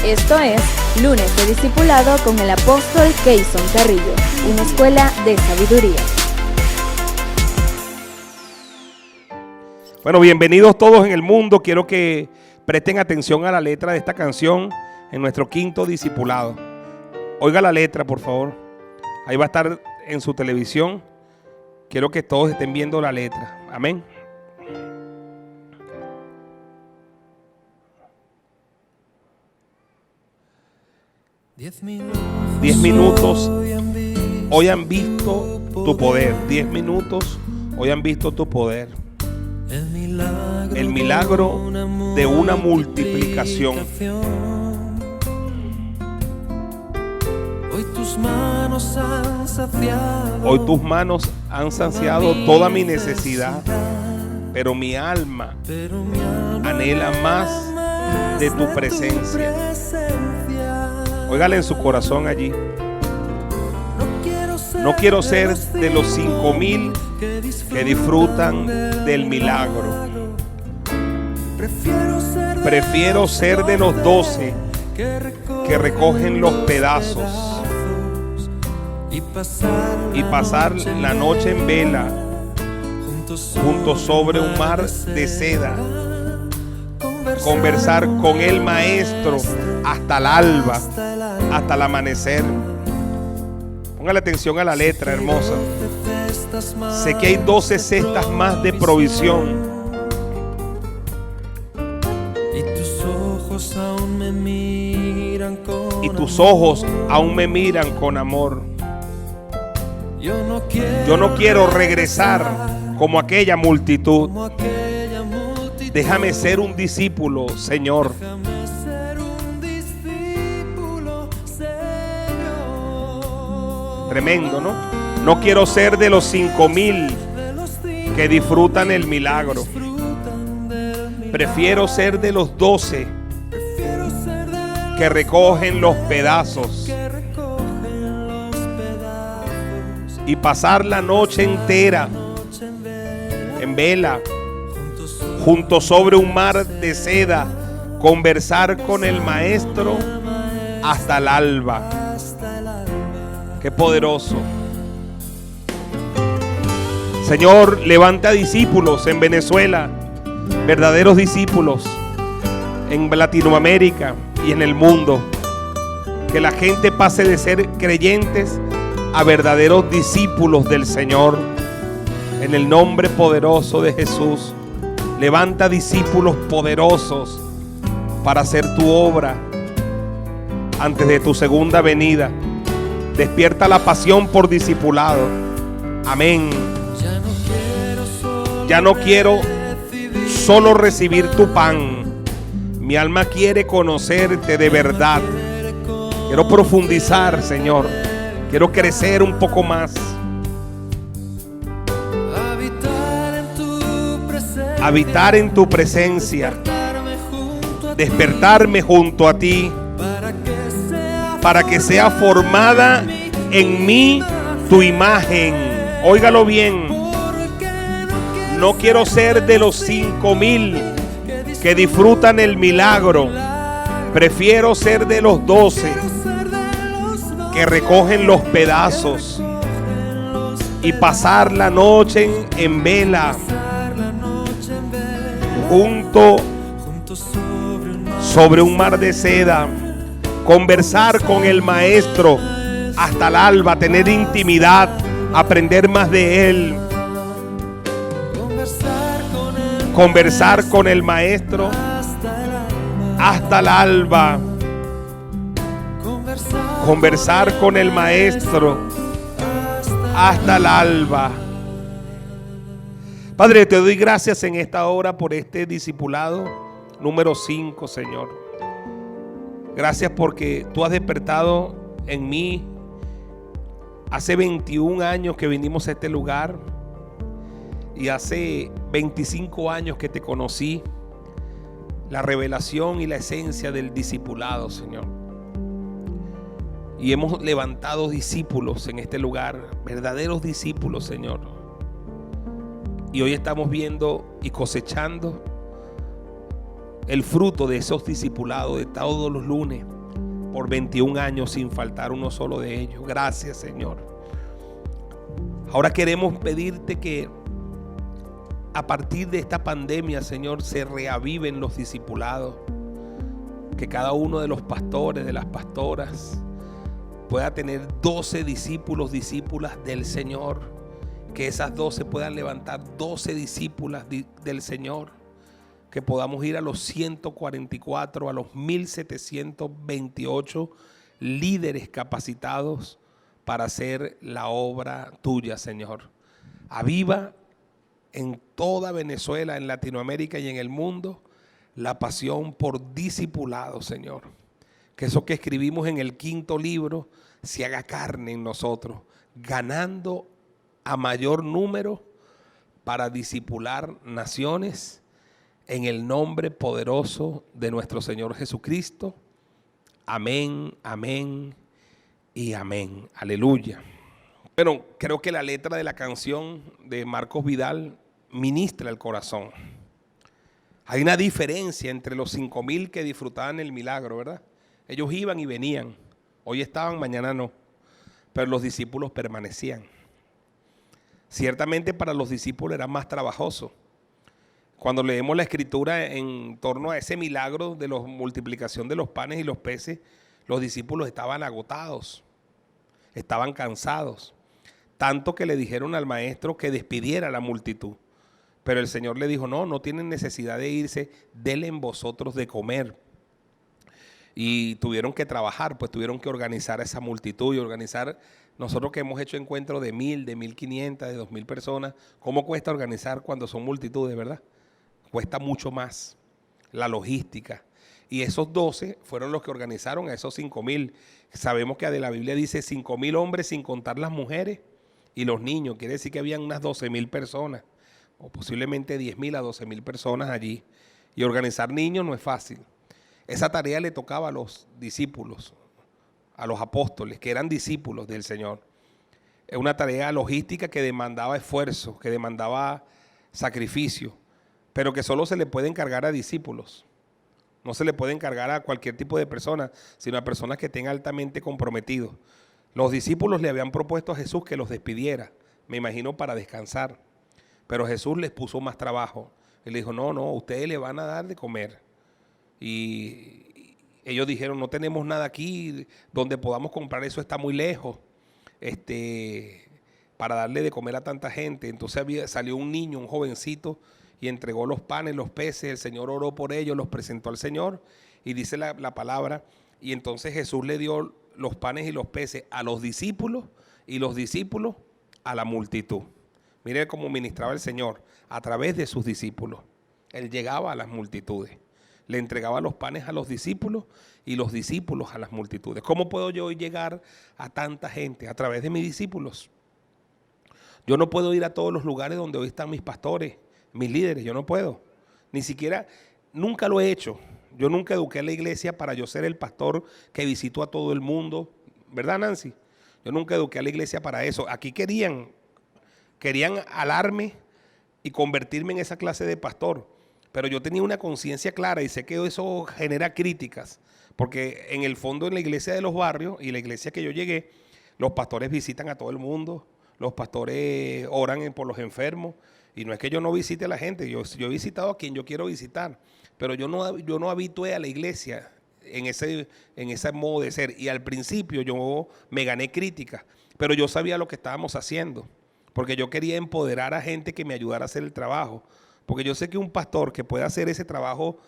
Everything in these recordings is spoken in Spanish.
Esto es Lunes de Discipulado con el apóstol Keyson Carrillo, una escuela de sabiduría. Bueno, bienvenidos todos en el mundo. Quiero que presten atención a la letra de esta canción en nuestro quinto discipulado. Oiga la letra, por favor. Ahí va a estar en su televisión. Quiero que todos estén viendo la letra. Amén. Diez minutos hoy han visto tu poder. 10 minutos hoy han visto tu poder. El milagro de una multiplicación. Hoy tus manos han saciado toda mi necesidad, pero mi alma anhela más de tu presencia. Óigale en su corazón allí. No quiero ser de los 5,000 que disfrutan del milagro. Prefiero ser de los 12 que recogen los pedazos y pasar la noche en vela juntos sobre un mar de seda. Conversar con el maestro hasta el alba, hasta el amanecer. Póngale atención a la letra hermosa. Sé que hay 12 cestas más de provisión. Y tus ojos aún me miran con amor. Yo no quiero regresar como aquella multitud. Déjame ser un discípulo, Señor. Tremendo, ¿no? No quiero ser de los 5,000 que disfrutan el milagro. Prefiero ser de los 12 que recogen los pedazos y pasar la noche entera en vela junto sobre un mar de seda, conversar con el maestro hasta el alba. Qué poderoso. Señor, levanta discípulos en Venezuela, verdaderos discípulos en Latinoamérica y en el mundo. Que la gente pase de ser creyentes a verdaderos discípulos del Señor. En el nombre poderoso de Jesús. Levanta discípulos poderosos para hacer tu obra antes de tu segunda venida. Despierta la pasión por discipulado. Amén. Ya no quiero solo recibir tu pan. Mi alma quiere conocerte de verdad. Quiero profundizar, Señor. Quiero crecer un poco más. Habitar en tu presencia, despertarme junto a ti, para que sea formada en mí tu imagen. Óigalo bien. No quiero ser de los 5,000 que disfrutan el milagro. Prefiero ser de los 12 que recogen los pedazos y pasar la noche en vela junto sobre un mar de seda, conversar con el maestro hasta el alba, tener intimidad, aprender más de él, conversar con el maestro hasta el alba, conversar con el maestro hasta el alba. Padre, te doy gracias en esta hora por este discipulado número 5, Señor. Gracias porque tú has despertado en mí. Hace 21 años que vinimos a este lugar y hace 25 años que te conocí. La revelación y la esencia del discipulado, Señor. Y hemos levantado discípulos en este lugar, verdaderos discípulos, Señor. Y hoy estamos viendo y cosechando el fruto de esos discipulados de todos los lunes. por 21 años sin faltar uno solo de ellos. Gracias, Señor. Ahora queremos pedirte que a partir de esta pandemia, Señor, se reaviven los discipulados. Que cada uno de los pastores, de las pastoras, pueda tener 12 discípulos, discípulas del Señor. Que esas 12 puedan levantar 12 discípulas del Señor. Que podamos ir a los 144, a los 1728 líderes capacitados para hacer la obra tuya, Señor. Aviva en toda Venezuela, en Latinoamérica y en el mundo la pasión por discipulado, Señor. Que eso que escribimos en el 5.º libro se haga carne en nosotros, ganando a mayor número para discipular naciones en el nombre poderoso de nuestro Señor Jesucristo. Amén, amén y amén. Aleluya. Bueno, creo que la letra de la canción de Marcos Vidal ministra el corazón. Hay una diferencia entre los 5.000 que disfrutaban el milagro, ¿verdad? Ellos iban y venían. Hoy estaban, mañana no. Pero los discípulos permanecían. Ciertamente para los discípulos era más trabajoso. Cuando leemos la escritura en torno a ese milagro de la multiplicación de los panes y los peces, los discípulos estaban agotados, estaban cansados. Tanto que le dijeron al maestro que despidiera a la multitud. Pero el Señor le dijo, no tienen necesidad de irse, denle en vosotros de comer. Y tuvieron que trabajar, pues tuvieron que organizar a esa multitud y organizar. Nosotros que hemos hecho encuentros de 1.000, de 1.500, de 2.000 personas, ¿cómo cuesta organizar cuando son multitudes, verdad? Cuesta mucho más la logística. Y esos 12 fueron los que organizaron a esos 5.000. Sabemos que de la Biblia dice 5.000 hombres sin contar las mujeres y los niños. Quiere decir que habían unas 12.000 personas, o posiblemente 10.000 a 12.000 personas allí. Y organizar niños no es fácil. Esa tarea le tocaba a los discípulos, a los apóstoles, que eran discípulos del Señor. Es una tarea logística que demandaba esfuerzo, que demandaba sacrificio, pero que solo se le puede encargar a discípulos. No se le puede encargar a cualquier tipo de persona, sino a personas que estén altamente comprometidos. Los discípulos le habían propuesto a Jesús que los despidiera, me imagino para descansar. Pero Jesús les puso más trabajo. Él dijo, no, ustedes le van a dar de comer. Y ellos dijeron, no tenemos nada aquí donde podamos comprar, eso está muy lejos para darle de comer a tanta gente. Entonces salió un niño, un jovencito, y entregó los panes, los peces. El Señor oró por ellos, los presentó al Señor, y dice la palabra, y entonces Jesús le dio los panes y los peces a los discípulos, y los discípulos a la multitud. Mire cómo ministraba el Señor a través de sus discípulos. Él llegaba a las multitudes. Le entregaba los panes a los discípulos y los discípulos a las multitudes. ¿Cómo puedo yo llegar a tanta gente? A través de mis discípulos. Yo no puedo ir a todos los lugares donde hoy están mis pastores, mis líderes. Yo no puedo. Ni siquiera, nunca lo he hecho. Yo nunca eduqué a la iglesia para yo ser el pastor que visitó a todo el mundo. ¿Verdad, Nancy? Yo nunca eduqué a la iglesia para eso. Aquí querían alarme y convertirme en esa clase de pastor. Pero yo tenía una conciencia clara y sé que eso genera críticas, porque en el fondo en la iglesia de los barrios y la iglesia que yo llegué, los pastores visitan a todo el mundo, los pastores oran por los enfermos, y no es que yo no visite a la gente, yo he visitado a quien yo quiero visitar, pero yo no habitué a la iglesia en ese modo de ser, y al principio yo me gané críticas, pero yo sabía lo que estábamos haciendo, porque yo quería empoderar a gente que me ayudara a hacer el trabajo. Porque yo sé que un pastor que pueda hacer ese trabajo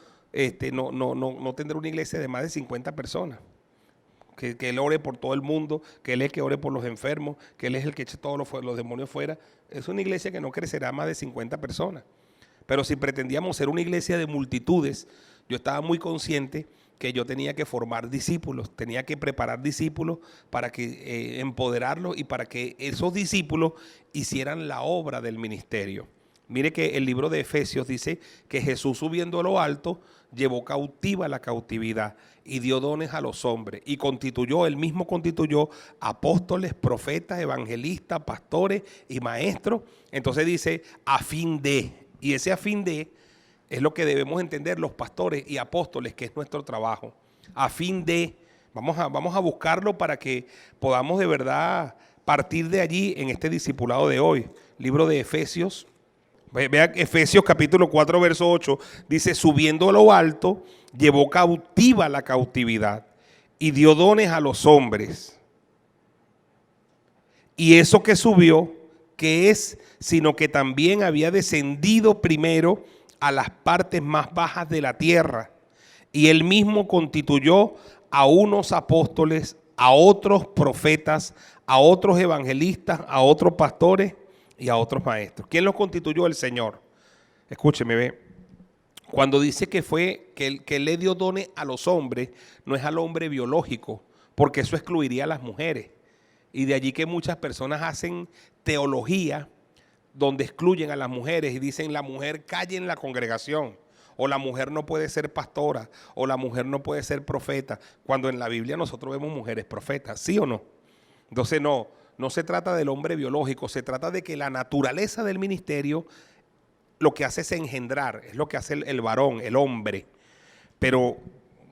no tendrá una iglesia de más de 50 personas. Que él ore por todo el mundo, que él es el que ore por los enfermos, que él es el que eche todos los demonios fuera. Es una iglesia que no crecerá más de 50 personas. Pero si pretendíamos ser una iglesia de multitudes, yo estaba muy consciente que yo tenía que formar discípulos, tenía que preparar discípulos para que empoderarlos y para que esos discípulos hicieran la obra del ministerio. Mire que el libro de Efesios dice que Jesús, subiendo a lo alto, llevó cautiva la cautividad y dio dones a los hombres y él mismo constituyó apóstoles, profetas, evangelistas, pastores y maestros. Entonces dice a fin de, y ese a fin de es lo que debemos entender los pastores y apóstoles, que es nuestro trabajo. A fin de, Vamos a buscarlo para que podamos de verdad partir de allí en este discipulado de hoy. Libro de Efesios. Vean Efesios capítulo 4, verso 8. Dice, subiendo a lo alto, llevó cautiva la cautividad y dio dones a los hombres. Y eso que subió, ¿qué es? Sino que también había descendido primero a las partes más bajas de la tierra. Y él mismo constituyó a unos apóstoles, a otros profetas, a otros evangelistas, a otros pastores y a otros maestros. ¿Quién los constituyó? El Señor. Escúcheme, ve. Cuando dice que él le dio dones a los hombres, no es al hombre biológico, porque eso excluiría a las mujeres. Y de allí que muchas personas hacen teología donde excluyen a las mujeres y dicen la mujer calle en la congregación, o la mujer no puede ser pastora, o la mujer no puede ser profeta, cuando en la Biblia nosotros vemos mujeres profetas, ¿sí o no? Entonces no se trata del hombre biológico, se trata de que la naturaleza del ministerio lo que hace es engendrar, es lo que hace el varón, el hombre. Pero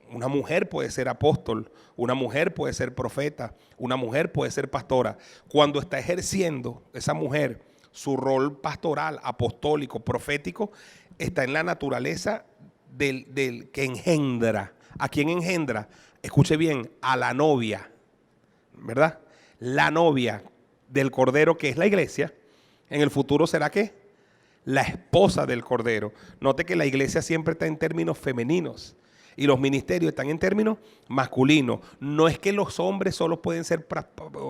una mujer puede ser apóstol, una mujer puede ser profeta, una mujer puede ser pastora. Cuando está ejerciendo esa mujer su rol pastoral, apostólico, profético, está en la naturaleza del que engendra. ¿A quién engendra? Escuche bien, a la novia, ¿verdad? La novia del Cordero, que es la iglesia, en el futuro será ¿qué? La esposa del Cordero. Note que la iglesia siempre está en términos femeninos y los ministerios están en términos masculinos. No es que los hombres solo pueden ser,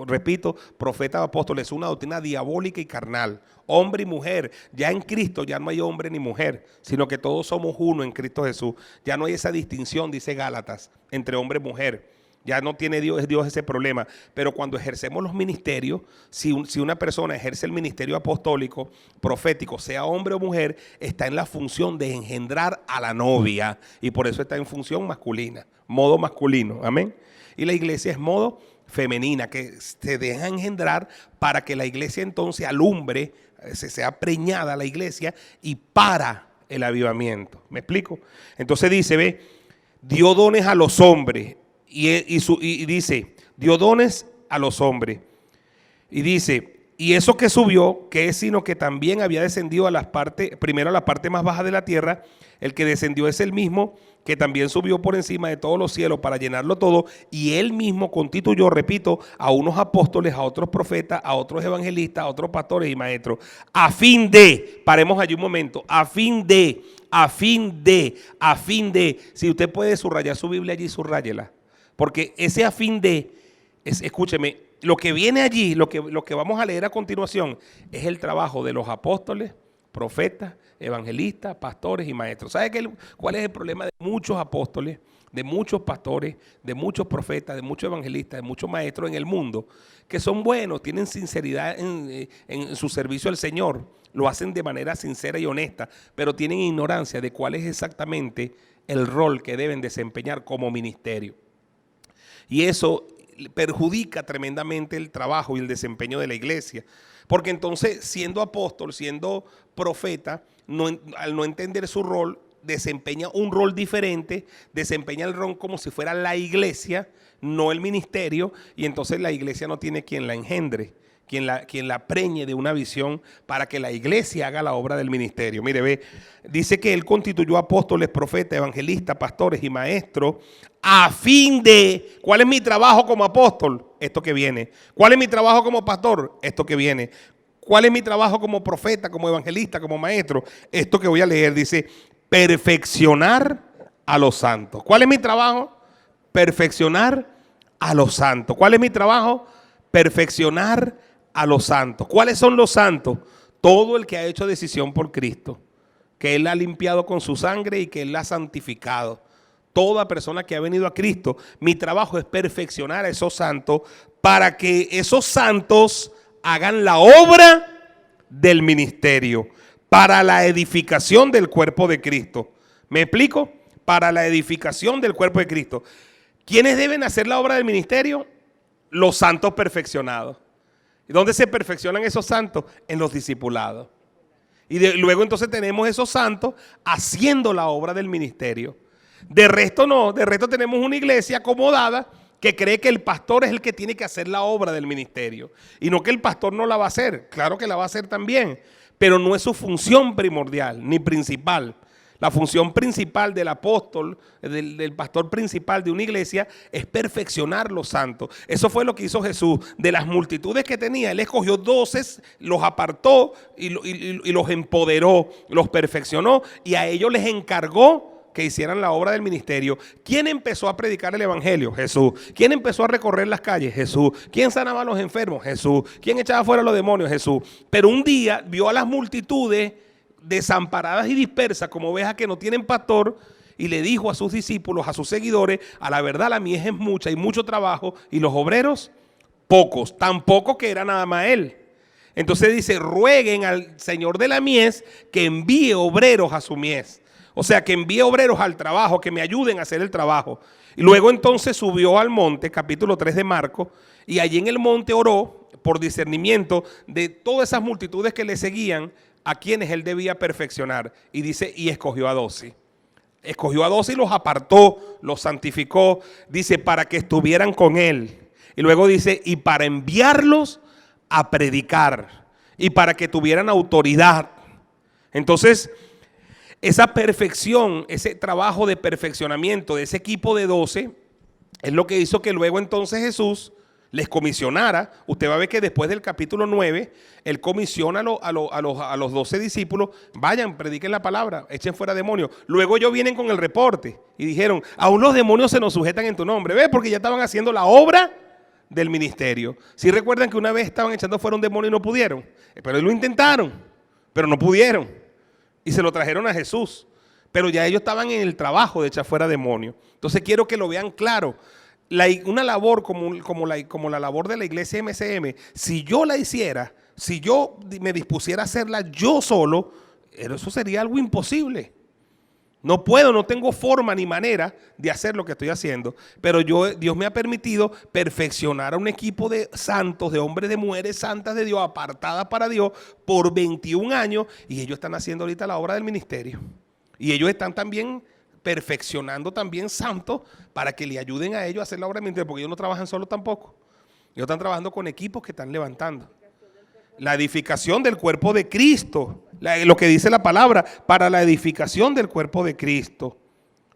repito, profetas o apóstoles, es una doctrina diabólica y carnal. Hombre y mujer, ya en Cristo ya no hay hombre ni mujer, sino que todos somos uno en Cristo Jesús. Ya no hay esa distinción, dice Gálatas, entre hombre y mujer. Ya no tiene Dios ese problema. Pero cuando ejercemos los ministerios, si una persona ejerce el ministerio apostólico, profético, sea hombre o mujer, está en la función de engendrar a la novia. Y por eso está en función masculina, modo masculino. Amén. Y la iglesia es modo femenina, que se deja engendrar para que la iglesia entonces alumbre, sea preñada la iglesia y para el avivamiento. ¿Me explico? Entonces dice, ve, dio dones a los hombres. Y dice, dio dones a los hombres. Y dice, y eso que subió, que es sino que también había descendido a las partes, primero a la parte más baja de la tierra. El que descendió es el mismo que también subió por encima de todos los cielos para llenarlo todo. Y él mismo constituyó, repito, a unos apóstoles, a otros profetas, a otros evangelistas, a otros pastores y maestros. A fin de, paremos allí un momento, a fin de, si usted puede subrayar su Biblia allí, subráyela. Porque ese a fin de, escúcheme, lo que viene allí, lo que vamos a leer a continuación, es el trabajo de los apóstoles, profetas, evangelistas, pastores y maestros. ¿Sabe cuál es el problema de muchos apóstoles, de muchos pastores, de muchos profetas, de muchos evangelistas, de muchos maestros en el mundo? Que son buenos, tienen sinceridad en su servicio al Señor, lo hacen de manera sincera y honesta, pero tienen ignorancia de cuál es exactamente el rol que deben desempeñar como ministerio. Y eso perjudica tremendamente el trabajo y el desempeño de la iglesia. Porque entonces, siendo apóstol, siendo profeta, al no entender su rol, desempeña un rol diferente, desempeña el rol como si fuera la iglesia, no el ministerio, y entonces la iglesia no tiene quien la engendre, quien la preñe de una visión para que la iglesia haga la obra del ministerio. Mire, ve, dice que él constituyó apóstoles, profetas, evangelistas, pastores y maestros a fin de, ¿cuál es mi trabajo como apóstol? Esto que viene. ¿Cuál es mi trabajo como pastor? Esto que viene. ¿Cuál es mi trabajo como profeta, como evangelista, como maestro? Esto que voy a leer dice, perfeccionar a los santos. ¿Cuál es mi trabajo? Perfeccionar a los santos. ¿Cuál es mi trabajo? Perfeccionar a los santos. ¿Cuáles son los santos? Todo el que ha hecho decisión por Cristo, que Él ha limpiado con su sangre y que Él ha santificado. Toda persona que ha venido a Cristo, mi trabajo es perfeccionar a esos santos para que esos santos hagan la obra del ministerio para la edificación del cuerpo de Cristo. ¿Me explico? Para la edificación del cuerpo de Cristo. ¿Quiénes deben hacer la obra del ministerio? Los santos perfeccionados. ¿Y dónde se perfeccionan esos santos? En los discipulados. Y luego entonces tenemos esos santos haciendo la obra del ministerio. De resto no, de resto tenemos una iglesia acomodada que cree que el pastor es el que tiene que hacer la obra del ministerio. Y no que el pastor no la va a hacer, claro que la va a hacer también, pero no es su función primordial ni principal. La función principal del apóstol, del pastor principal de una iglesia, es perfeccionar los santos. Eso fue lo que hizo Jesús. De las multitudes que tenía, Él escogió 12, los apartó y los empoderó, los perfeccionó, y a ellos les encargó que hicieran la obra del ministerio. ¿Quién empezó a predicar el evangelio? Jesús. ¿Quién empezó a recorrer las calles? Jesús. ¿Quién sanaba a los enfermos? Jesús. ¿Quién echaba fuera a los demonios? Jesús. Pero un día vio a las multitudes desamparadas y dispersas como ovejas que no tienen pastor, y le dijo a sus discípulos, a sus seguidores: a la verdad la mies es mucha y mucho trabajo, y los obreros pocos, tan poco que era nada más Él. Entonces dice: rueguen al Señor de la mies que envíe obreros a su mies. O sea, que envíe obreros al trabajo, que me ayuden a hacer el trabajo. Y luego entonces subió al monte, capítulo 3 de Marcos, y allí en el monte oró por discernimiento de todas esas multitudes que le seguían, a quienes Él debía perfeccionar. Y dice, y escogió a 12. Escogió a 12 y los apartó, los santificó, dice, para que estuvieran con Él. Y luego dice, y para enviarlos a predicar, y para que tuvieran autoridad. Entonces, esa perfección, ese trabajo de perfeccionamiento de ese equipo de 12, es lo que hizo que luego entonces Jesús les comisionara. Usted va a ver que después del capítulo 9, Él comisiona a los 12 discípulos: vayan, prediquen la palabra, echen fuera demonios. Luego ellos vienen con el reporte y dijeron: aún los demonios se nos sujetan en tu nombre. ¿Ves? Porque ya estaban haciendo la obra del ministerio. Si recuerdan que una vez estaban echando fuera un demonio y no pudieron, pero ellos lo intentaron, pero no pudieron, y se lo trajeron a Jesús. Pero ya ellos estaban en el trabajo de echar fuera demonios. Entonces quiero que lo vean claro. Una labor como la labor de la iglesia MCM, si yo la hiciera, si yo me dispusiera a hacerla yo solo, eso sería algo imposible. No puedo, no tengo forma ni manera de hacer lo que estoy haciendo. Pero Dios me ha permitido perfeccionar a un equipo de santos, de hombres, de mujeres santas de Dios, apartadas para Dios, por 21 años. Y ellos están haciendo ahorita la obra del ministerio. Y ellos están también perfeccionando también santos para que le ayuden a ellos a hacer la obra del ministerio, porque ellos no trabajan solo tampoco. Ellos están trabajando con equipos que están levantando. La edificación del cuerpo de Cristo, lo que dice la palabra, para la edificación del cuerpo de Cristo.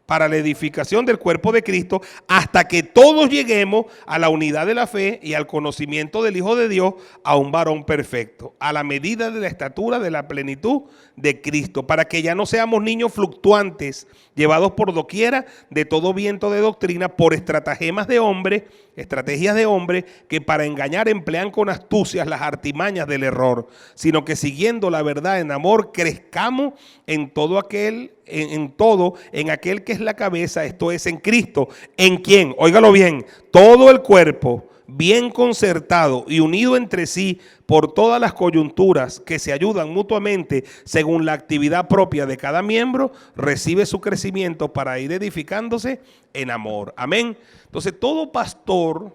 Para la edificación del cuerpo de Cristo, hasta que todos lleguemos a la unidad de la fe y al conocimiento del Hijo de Dios, a un varón perfecto, a la medida de la estatura de la plenitud de Cristo, para que ya no seamos niños fluctuantes, llevados por doquiera de todo viento de doctrina, por estratagemas de hombre, estrategias de hombre, que para engañar emplean con astucias las artimañas del error, sino que siguiendo la verdad en amor, crezcamos en todo aquel, en aquel que es la cabeza, esto es, en Cristo, en quien, óigalo bien, todo el cuerpo, bien concertado y unido entre sí por todas las coyunturas que se ayudan mutuamente según la actividad propia de cada miembro, recibe su crecimiento para ir edificándose en amor. Amén. Entonces todo pastor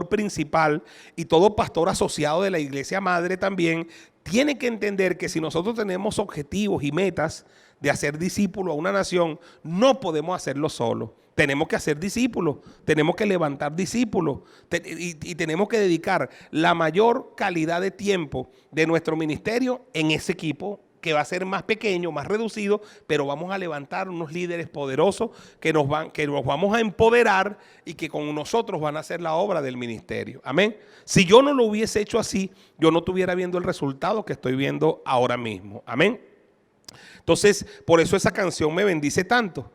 principal y todo pastor asociado de la iglesia madre también tiene que entender que si nosotros tenemos objetivos y metas de hacer discípulos a una nación, no podemos hacerlo solo. Tenemos que hacer discípulos, tenemos que levantar discípulos y tenemos que dedicar la mayor calidad de tiempo de nuestro ministerio en ese equipo que va a ser más pequeño, más reducido, pero vamos a levantar unos líderes poderosos que nos vamos a empoderar y que con nosotros van a hacer la obra del ministerio. Amén. Si yo no lo hubiese hecho así, yo no estuviera viendo el resultado que estoy viendo ahora mismo. Amén. Entonces, por eso esa canción me bendice tanto.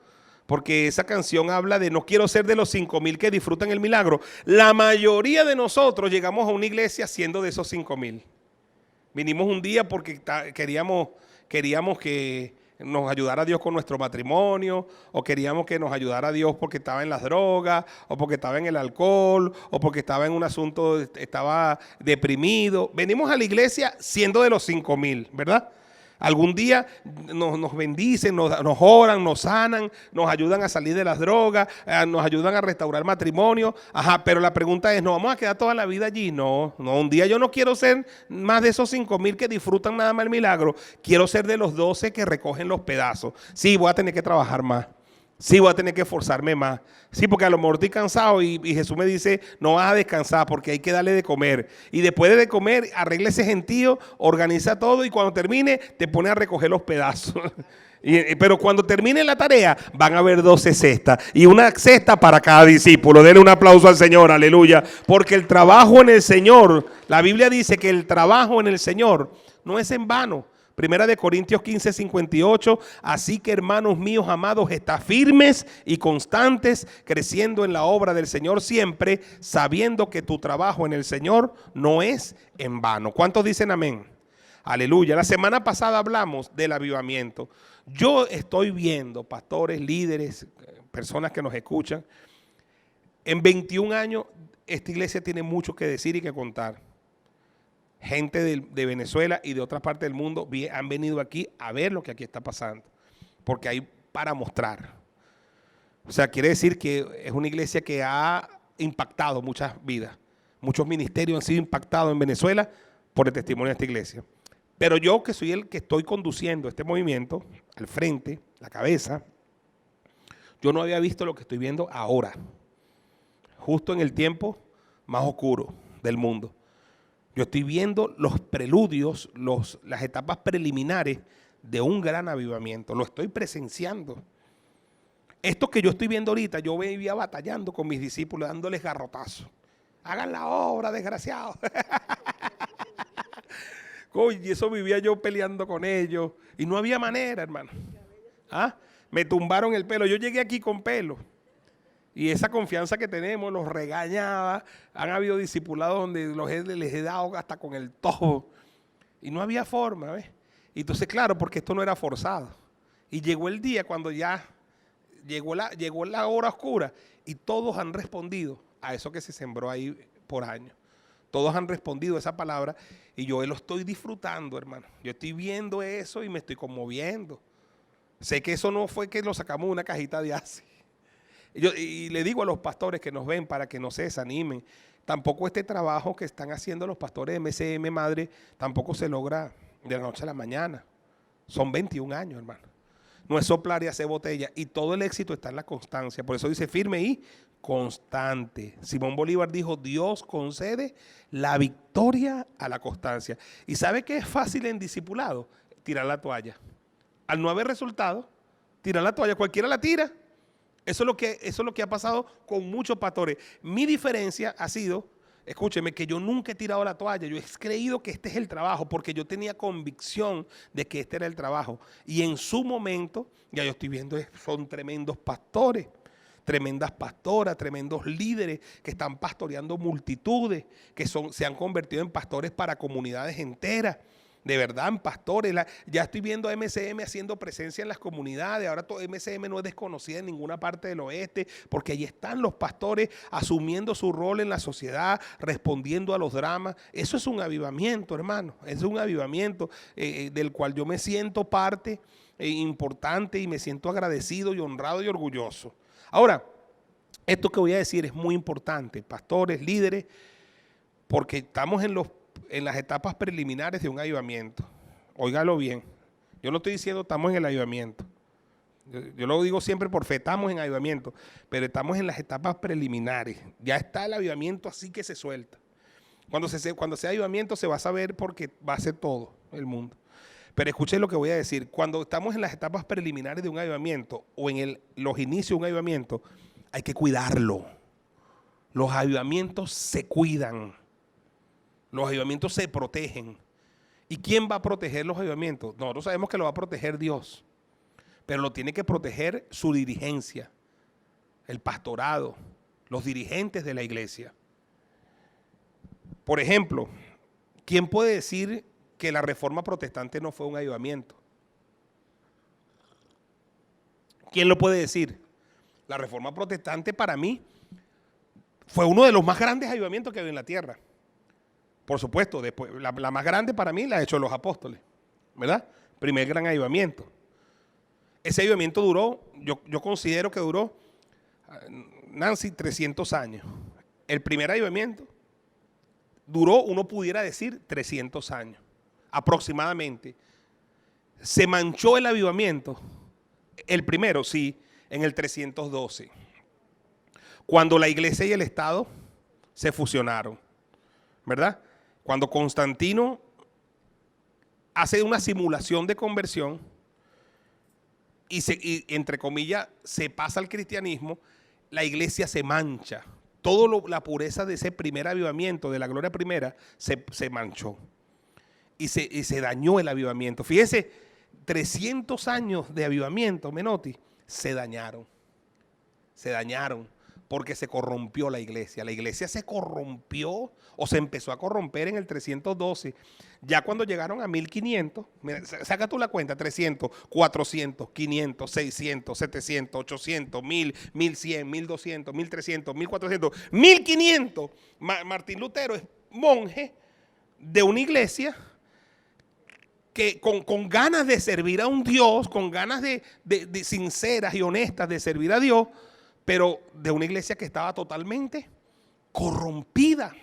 Porque esa canción habla de no quiero ser de los 5,000 que disfrutan el milagro. La mayoría de nosotros llegamos a una iglesia siendo de esos 5,000. Vinimos un día porque queríamos que nos ayudara Dios con nuestro matrimonio, o queríamos que nos ayudara Dios porque estaba en las drogas, o porque estaba en el alcohol, o porque estaba en un asunto, estaba deprimido. Venimos a la iglesia siendo de los 5,000, ¿verdad? Algún día nos bendicen, nos oran, nos sanan, nos ayudan a salir de las drogas, nos ayudan a restaurar matrimonio. Ajá, pero la pregunta es, ¿nos vamos a quedar toda la vida allí? No, un día yo no quiero ser más de esos 5,000 que disfrutan nada más el milagro. Quiero ser de los 12 que recogen los pedazos. Sí, voy a tener que trabajar más. Sí, voy a tener que esforzarme más. Sí, porque a lo mejor estoy cansado y Jesús me dice, no vas a descansar porque hay que darle de comer. Y después de comer, arregla ese gentío, organiza todo y cuando termine, te pone a recoger los pedazos. Pero cuando termine la tarea, van a haber 12 cestas y una cesta para cada discípulo. Denle un aplauso al Señor, aleluya. Porque el trabajo en el Señor, la Biblia dice que el trabajo en el Señor no es en vano. Primera de Corintios 15:58, así que hermanos míos amados, está firmes y constantes, creciendo en la obra del Señor siempre, sabiendo que tu trabajo en el Señor no es en vano. ¿Cuántos dicen amén? Aleluya. La semana pasada hablamos del avivamiento. Yo estoy viendo, pastores, líderes, personas que nos escuchan, en 21 años esta iglesia tiene mucho que decir y que contar. Gente de Venezuela y de otras partes del mundo han venido aquí a ver lo que aquí está pasando, porque hay para mostrar. O sea, quiere decir que es una iglesia que ha impactado muchas vidas. Muchos ministerios han sido impactados en Venezuela por el testimonio de esta iglesia. Pero yo, que soy el que estoy conduciendo este movimiento, al frente, la cabeza, yo no había visto lo que estoy viendo ahora, justo en el tiempo más oscuro del mundo. Yo estoy viendo los preludios, las etapas preliminares de un gran avivamiento. Lo estoy presenciando. Esto que yo estoy viendo ahorita, yo vivía batallando con mis discípulos, dándoles garrotazos. Hagan la obra, desgraciados. Y eso vivía yo peleando con ellos. Y no había manera, hermano. ¿Ah? Me tumbaron el pelo. Yo llegué aquí con pelo. Y esa confianza que tenemos los regañaba. Han habido discipulados donde les he dado hasta con el tojo. Y no había forma, ¿ves? Y entonces, claro, porque esto no era forzado. Y llegó el día cuando ya llegó la hora oscura. Y todos han respondido a eso que se sembró ahí por años. Todos han respondido a esa palabra. Y yo lo estoy disfrutando, hermano. Yo estoy viendo eso y me estoy conmoviendo. Sé que eso no fue que lo sacamos de una cajita de ACE. Y le digo a los pastores que nos ven para que no se desanimen, tampoco este trabajo que están haciendo los pastores de MCM Madre, tampoco se logra de la noche a la mañana. Son 21 años, hermano. No es soplar y hacer botella. Y todo el éxito está en la constancia. Por eso dice firme y constante. Simón Bolívar dijo, Dios concede la victoria a la constancia. ¿Y sabe qué es fácil en discipulado? Tirar la toalla. Al no haber resultado, tirar la toalla. Cualquiera la tira. Eso es lo que ha pasado con muchos pastores. Mi diferencia ha sido, escúcheme, que yo nunca he tirado la toalla. Yo he creído que este es el trabajo porque yo tenía convicción de que este era el trabajo. Y en su momento, ya yo estoy viendo, son tremendos pastores, tremendas pastoras, tremendos líderes que están pastoreando multitudes, que se han convertido en pastores para comunidades enteras. De verdad, en pastores. Ya estoy viendo a MCM haciendo presencia en las comunidades. Ahora MCM no es desconocida en ninguna parte del oeste, porque allí están los pastores asumiendo su rol en la sociedad, respondiendo a los dramas. Eso es un avivamiento, hermano. Es un avivamiento del cual yo me siento parte importante y me siento agradecido y honrado y orgulloso. Ahora, esto que voy a decir es muy importante, pastores, líderes, porque estamos en las etapas preliminares de un avivamiento. Óigalo bien. Yo no estoy diciendo estamos en el avivamiento. Yo lo digo siempre por fe, estamos en avivamiento, pero estamos en las etapas preliminares. Ya está el avivamiento así que se suelta. Cuando sea avivamiento se va a saber porque va a ser todo el mundo. Pero escuchen lo que voy a decir. Cuando estamos en las etapas preliminares de un avivamiento o en los inicios de un avivamiento, hay que cuidarlo. Los avivamientos se cuidan. Los avivamientos se protegen. ¿Y quién va a proteger los avivamientos? Nosotros sabemos que lo va a proteger Dios, pero lo tiene que proteger su dirigencia, el pastorado, los dirigentes de la iglesia. Por ejemplo, ¿quién puede decir que la reforma protestante no fue un avivamiento? ¿Quién lo puede decir? La reforma protestante para mí fue uno de los más grandes avivamientos que hay en la tierra. Por supuesto, después, la más grande para mí la ha hecho los apóstoles, ¿verdad? Primer gran avivamiento. Ese avivamiento duró, yo considero que duró, Nancy, 300 años. El primer avivamiento duró, uno pudiera decir, 300 años, aproximadamente. Se manchó el avivamiento, el primero, sí. en el 312, cuando la iglesia y el Estado se fusionaron, ¿verdad? Cuando Constantino hace una simulación de conversión y entre comillas, se pasa al cristianismo, la iglesia se mancha. Toda la pureza de ese primer avivamiento, de la gloria primera, se manchó. Y se dañó el avivamiento. Fíjese, 300 años de avivamiento, Menotti, se dañaron. Se dañaron porque se corrompió la iglesia. La iglesia se corrompió o se empezó a corromper en el 312. Ya cuando llegaron a 1500, mira, saca tú la cuenta, 300, 400, 500, 600, 700, 800, 1000, 1100, 1200, 1300, 1400, 1500. Martín Lutero es monje de una iglesia que con ganas de servir a un Dios, con ganas de sinceras y honestas de servir a Dios, pero de una iglesia que estaba totalmente corrompida.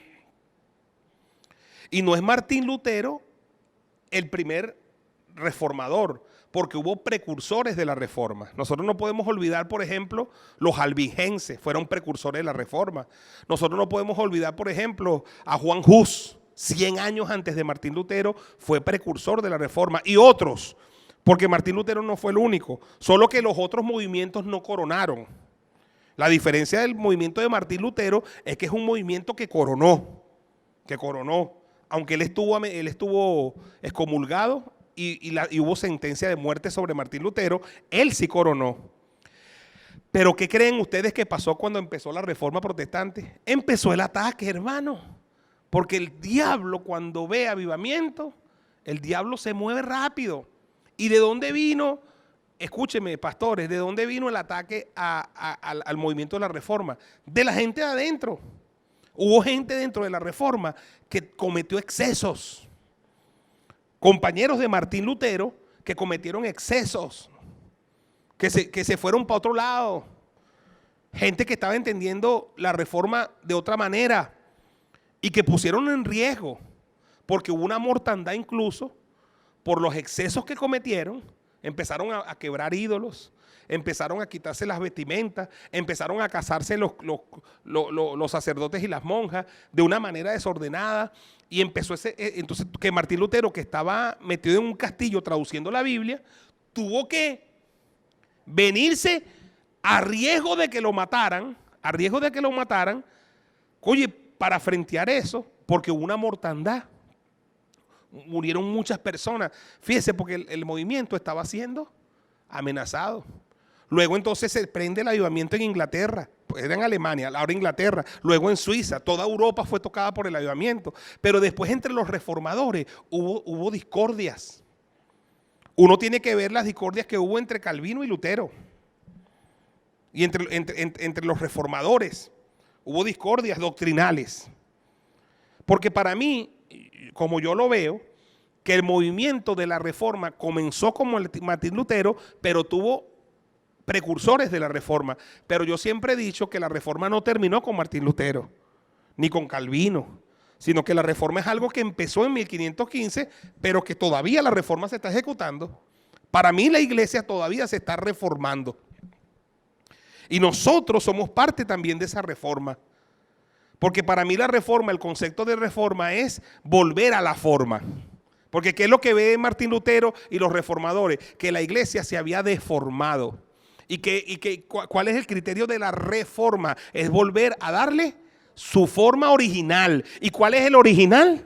Y no es Martín Lutero el primer reformador, porque hubo precursores de la reforma. Nosotros no podemos olvidar, por ejemplo, los albigenses fueron precursores de la reforma. Nosotros no podemos olvidar, por ejemplo, a Juan Hus, 100 años antes de Martín Lutero, fue precursor de la reforma. Y otros, porque Martín Lutero no fue el único, solo que los otros movimientos no coronaron. La diferencia del movimiento de Martín Lutero es que es un movimiento que coronó, aunque él estuvo excomulgado y hubo sentencia de muerte sobre Martín Lutero, él sí coronó. Pero ¿qué creen ustedes que pasó cuando empezó la reforma protestante? Empezó el ataque, hermano, porque el diablo cuando ve avivamiento, el diablo se mueve rápido. ¿Y de dónde vino? Escúcheme, pastores, ¿de dónde vino el ataque al movimiento de la reforma? De la gente de adentro. Hubo gente dentro de la reforma que cometió excesos. Compañeros de Martín Lutero que cometieron excesos, que se fueron para otro lado. Gente que estaba entendiendo la reforma de otra manera y que pusieron en riesgo, porque hubo una mortandad incluso por los excesos que cometieron. Empezaron a quebrar ídolos, empezaron a quitarse las vestimentas, empezaron a casarse los sacerdotes y las monjas de una manera desordenada. Y empezó entonces que Martín Lutero, que estaba metido en un castillo traduciendo la Biblia, tuvo que venirse a riesgo de que lo mataran, oye, para frentear eso, porque hubo una mortandad. Murieron muchas personas. Fíjese, porque el movimiento estaba siendo amenazado. Luego entonces se prende el avivamiento en Inglaterra. Era en Alemania, ahora Inglaterra. Luego en Suiza. Toda Europa fue tocada por el avivamiento. Pero después entre los reformadores hubo discordias. Uno tiene que ver las discordias que hubo entre Calvino y Lutero. Y entre los reformadores hubo discordias doctrinales. Porque para mí, como yo lo veo, que el movimiento de la reforma comenzó como Martín Lutero, pero tuvo precursores de la reforma. Pero yo siempre he dicho que la reforma no terminó con Martín Lutero, ni con Calvino, sino que la reforma es algo que empezó en 1515, pero que todavía la reforma se está ejecutando. Para mí la iglesia todavía se está reformando. Y nosotros somos parte también de esa reforma. Porque para mí la reforma, el concepto de reforma es volver a la forma. Porque ¿qué es lo que ve Martín Lutero y los reformadores? Que la iglesia se había deformado. ¿Cuál es el criterio de la reforma? Es volver a darle su forma original. ¿Y cuál es el original?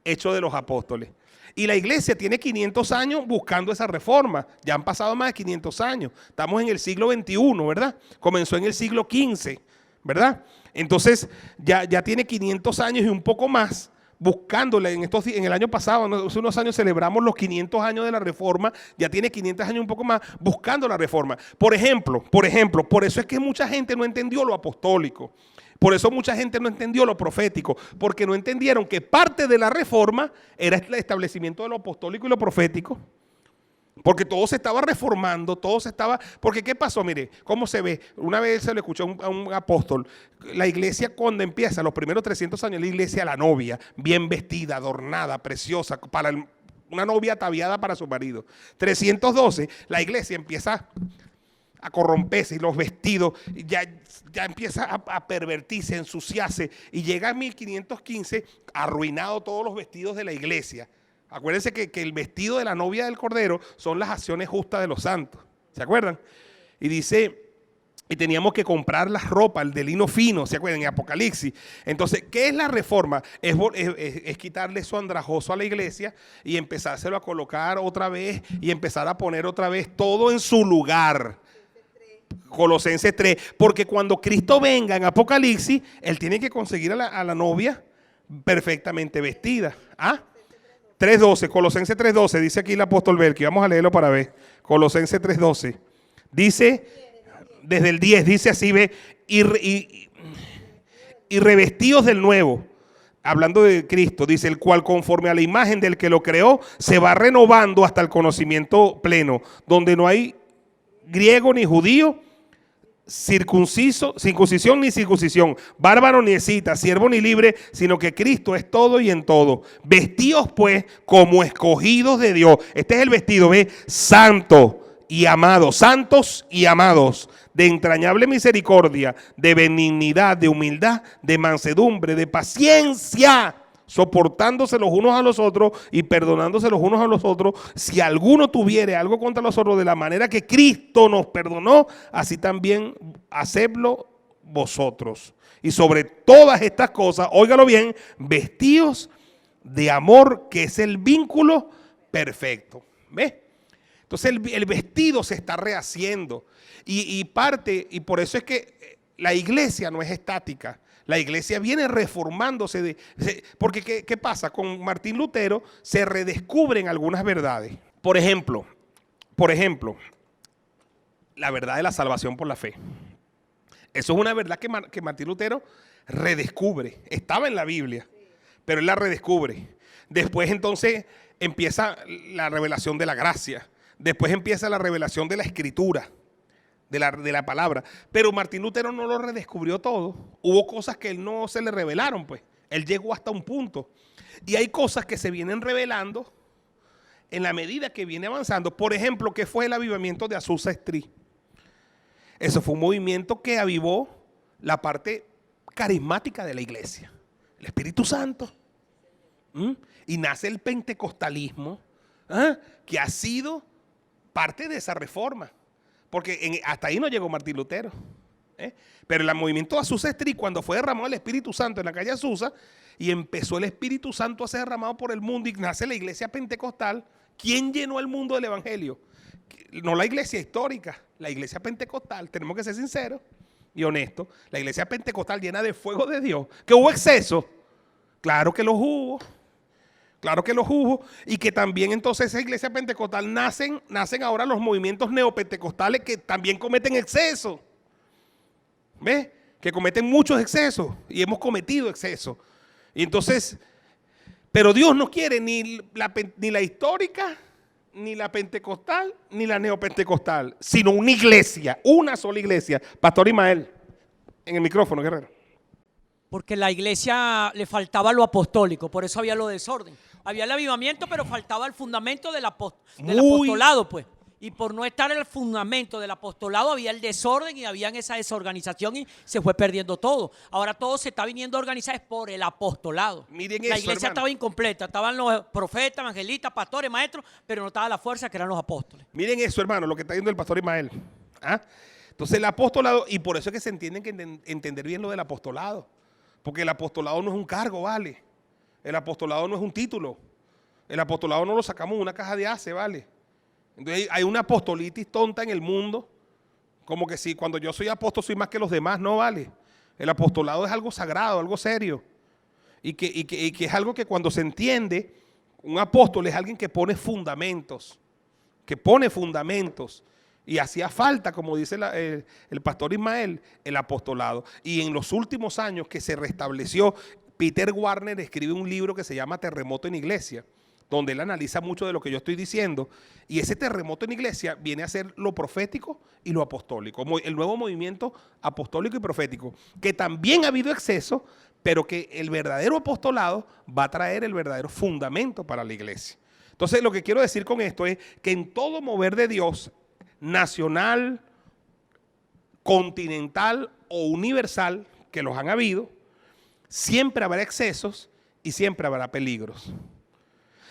Hechos de los Apóstoles. Y la iglesia tiene 500 años buscando esa reforma. Ya han pasado más de 500 años. Estamos en el siglo XXI, ¿verdad? Comenzó en el siglo XV, ¿verdad? Entonces ya tiene 500 años y un poco más buscándola. En el año pasado, hace unos años celebramos los 500 años de la reforma. Ya tiene 500 años y un poco más buscando la reforma. Por ejemplo, por eso es que mucha gente no entendió lo apostólico. Por eso mucha gente no entendió lo profético, porque no entendieron que parte de la reforma era el establecimiento de lo apostólico y lo profético. Porque todo se estaba reformando, porque ¿qué pasó? Mire, ¿cómo se ve? Una vez se le escuchó a un apóstol, la iglesia cuando empieza, los primeros 300 años, la iglesia, la novia, bien vestida, adornada, preciosa, una novia ataviada para su marido. 312, la iglesia empieza a corromperse y los vestidos ya empieza a pervertirse, a ensuciarse y llega a 1515 arruinado todos los vestidos de la iglesia. Acuérdense que el vestido de la novia del Cordero son las acciones justas de los santos, ¿se acuerdan? Y dice, y teníamos que comprar las ropas, el de lino fino, ¿se acuerdan? En Apocalipsis. Entonces, ¿qué es la reforma? Es quitarle su andrajoso a la iglesia y empezárselo a colocar otra vez y empezar a poner otra vez todo en su lugar. Colosenses 3, porque cuando Cristo venga en Apocalipsis, Él tiene que conseguir a la novia perfectamente vestida. ¿Ah? 3.12, Colosenses 3.12, dice aquí el apóstol Belki, vamos a leerlo para ver. Colosenses 3.12, dice, desde el 10, dice así, ve, y revestidos del nuevo, hablando de Cristo, dice, el cual conforme a la imagen del que lo creó, se va renovando hasta el conocimiento pleno, donde no hay griego ni judío, circuncisión ni circuncisión, bárbaro ni escita, siervo ni libre, sino que Cristo es todo y en todo. Vestidos pues como escogidos de Dios. Este es el vestido, ve, santo y amado, santos y amados, de entrañable misericordia, de benignidad, de humildad, de mansedumbre, de paciencia, soportándose los unos a los otros y perdonándose los unos a los otros. Si alguno tuviere algo contra los otros, de la manera que Cristo nos perdonó, así también hacedlo vosotros. Y sobre todas estas cosas, óigalo bien, vestidos de amor, que es el vínculo perfecto. ¿Ves? Entonces el vestido se está rehaciendo y por eso es que la iglesia no es estática. La iglesia viene reformándose, porque ¿qué pasa? Con Martín Lutero se redescubren algunas verdades. Por ejemplo, la verdad de la salvación por la fe. Eso es una verdad que Martín Lutero redescubre. Estaba en la Biblia, pero él la redescubre. Después entonces empieza la revelación de la gracia. Después empieza la revelación de la escritura. De la palabra, pero Martín Lutero no lo redescubrió todo. Hubo cosas que él no se le revelaron, pues él llegó hasta un punto y hay cosas que se vienen revelando en la medida que viene avanzando. Por ejemplo, ¿qué fue el avivamiento de Azusa Street? Eso fue un movimiento que avivó la parte carismática de la iglesia, el Espíritu Santo. Y nace el pentecostalismo, que ha sido parte de esa reforma. Porque hasta ahí no llegó Martín Lutero. Pero el movimiento de Azusa Street, cuando fue derramado el Espíritu Santo en la calle Azusa, y empezó el Espíritu Santo a ser derramado por el mundo, y nace la iglesia pentecostal. ¿Quién llenó el mundo del evangelio? No la iglesia histórica, la iglesia pentecostal. Tenemos que ser sinceros y honestos. La iglesia pentecostal llena de fuego de Dios. ¿Que hubo exceso? Claro que los hubo. Claro que los hubo, y que también entonces esa iglesia pentecostal nacen ahora los movimientos neopentecostales que también cometen excesos. ¿Ves? Que cometen muchos excesos y hemos cometido excesos. Y entonces, pero Dios no quiere ni la histórica, ni la pentecostal, ni la neopentecostal, sino una iglesia, una sola iglesia. Pastor Ismael, en el micrófono, guerrero. Porque la iglesia le faltaba lo apostólico, por eso había lo desorden. Había el avivamiento, pero faltaba el fundamento del apostolado, pues. Y por no estar en el fundamento del apostolado había el desorden y había esa desorganización y se fue perdiendo todo. Ahora todo se está viniendo a organizar por el apostolado. Miren la eso, iglesia hermano. Estaba incompleta, estaban los profetas, evangelistas, pastores, maestros, pero no estaba la fuerza que eran los apóstoles. Miren eso, hermano, lo que está diciendo el pastor Ismael. Entonces el apostolado, y por eso es que se entiende que entender bien lo del apostolado. Porque el apostolado no es un cargo, ¿vale? El apostolado no es un título. El apostolado no lo sacamos en una caja de ace, ¿vale? Entonces hay una apostolitis tonta en el mundo, como que si cuando yo soy apóstol soy más que los demás, no, ¿vale? El apostolado es algo sagrado, algo serio. Y que es algo que cuando se entiende, un apóstol es alguien que pone fundamentos. Y hacía falta, como dice el pastor Ismael, el apostolado. Y en los últimos años que se restableció, Peter Warner escribe un libro que se llama Terremoto en Iglesia, donde él analiza mucho de lo que yo estoy diciendo. Y ese terremoto en iglesia viene a ser lo profético y lo apostólico. El nuevo movimiento apostólico y profético, que también ha habido exceso, pero que el verdadero apostolado va a traer el verdadero fundamento para la iglesia. Entonces, lo que quiero decir con esto es que en todo mover de Dios, nacional continental o universal, que los han habido, siempre habrá excesos y siempre habrá peligros.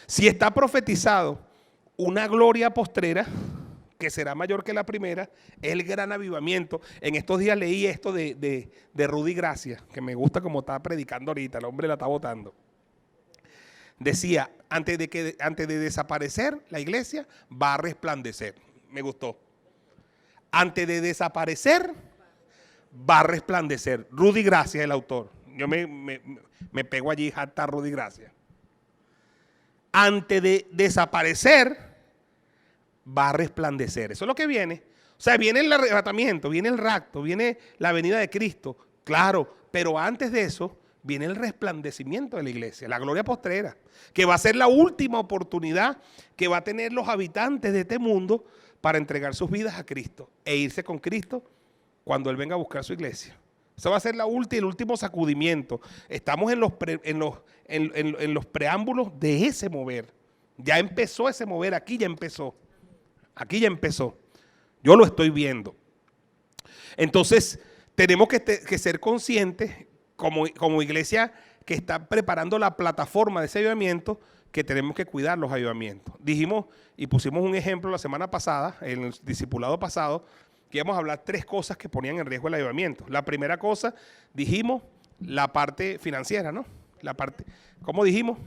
Si está profetizado una gloria postrera, que será mayor que la primera, es el gran avivamiento. En estos días leí esto de Rudy Gracia, que me gusta como está predicando ahorita, el hombre la está botando. Decía, antes de desaparecer la iglesia, va a resplandecer. Me gustó. Antes de desaparecer, va a resplandecer. Rudy Gracia, el autor. Yo me pego allí hasta Rudy Gracia. Antes de desaparecer, va a resplandecer. Eso es lo que viene. O sea, viene el arrebatamiento, viene el rapto, viene la venida de Cristo. Claro, pero antes de eso, viene el resplandecimiento de la iglesia, la gloria postrera, que va a ser la última oportunidad que va a tener los habitantes de este mundo para entregar sus vidas a Cristo e irse con Cristo cuando Él venga a buscar su iglesia. Eso va a ser el último sacudimiento. Estamos en los preámbulos de ese mover. Ya empezó ese mover, aquí ya empezó. Aquí ya empezó. Yo lo estoy viendo. Entonces, tenemos que ser conscientes como iglesia que está preparando la plataforma de ese avivamiento, que tenemos que cuidar los avivamientos. Dijimos y pusimos un ejemplo la semana pasada, en el discipulado pasado, que íbamos a hablar 3 cosas que ponían en riesgo el avivamiento. La primera cosa, dijimos, la parte financiera, ¿no? La parte, ¿cómo dijimos?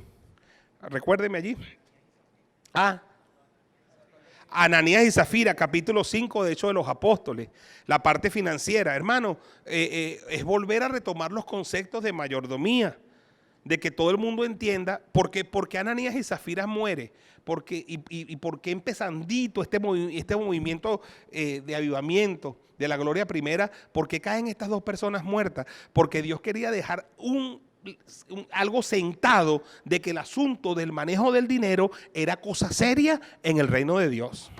Recuérdenme allí. Ananías y Zafira, capítulo 5 de Hechos de los Apóstoles, la parte financiera. Hermano, es volver a retomar los conceptos de mayordomía, de que todo el mundo entienda por qué Ananías y Zafira muere, y por qué empezandito este movimiento de avivamiento de la gloria primera, por qué caen estas 2 personas muertas, porque Dios quería dejar algo sentado de que el asunto del manejo del dinero era cosa seria en el reino de Dios.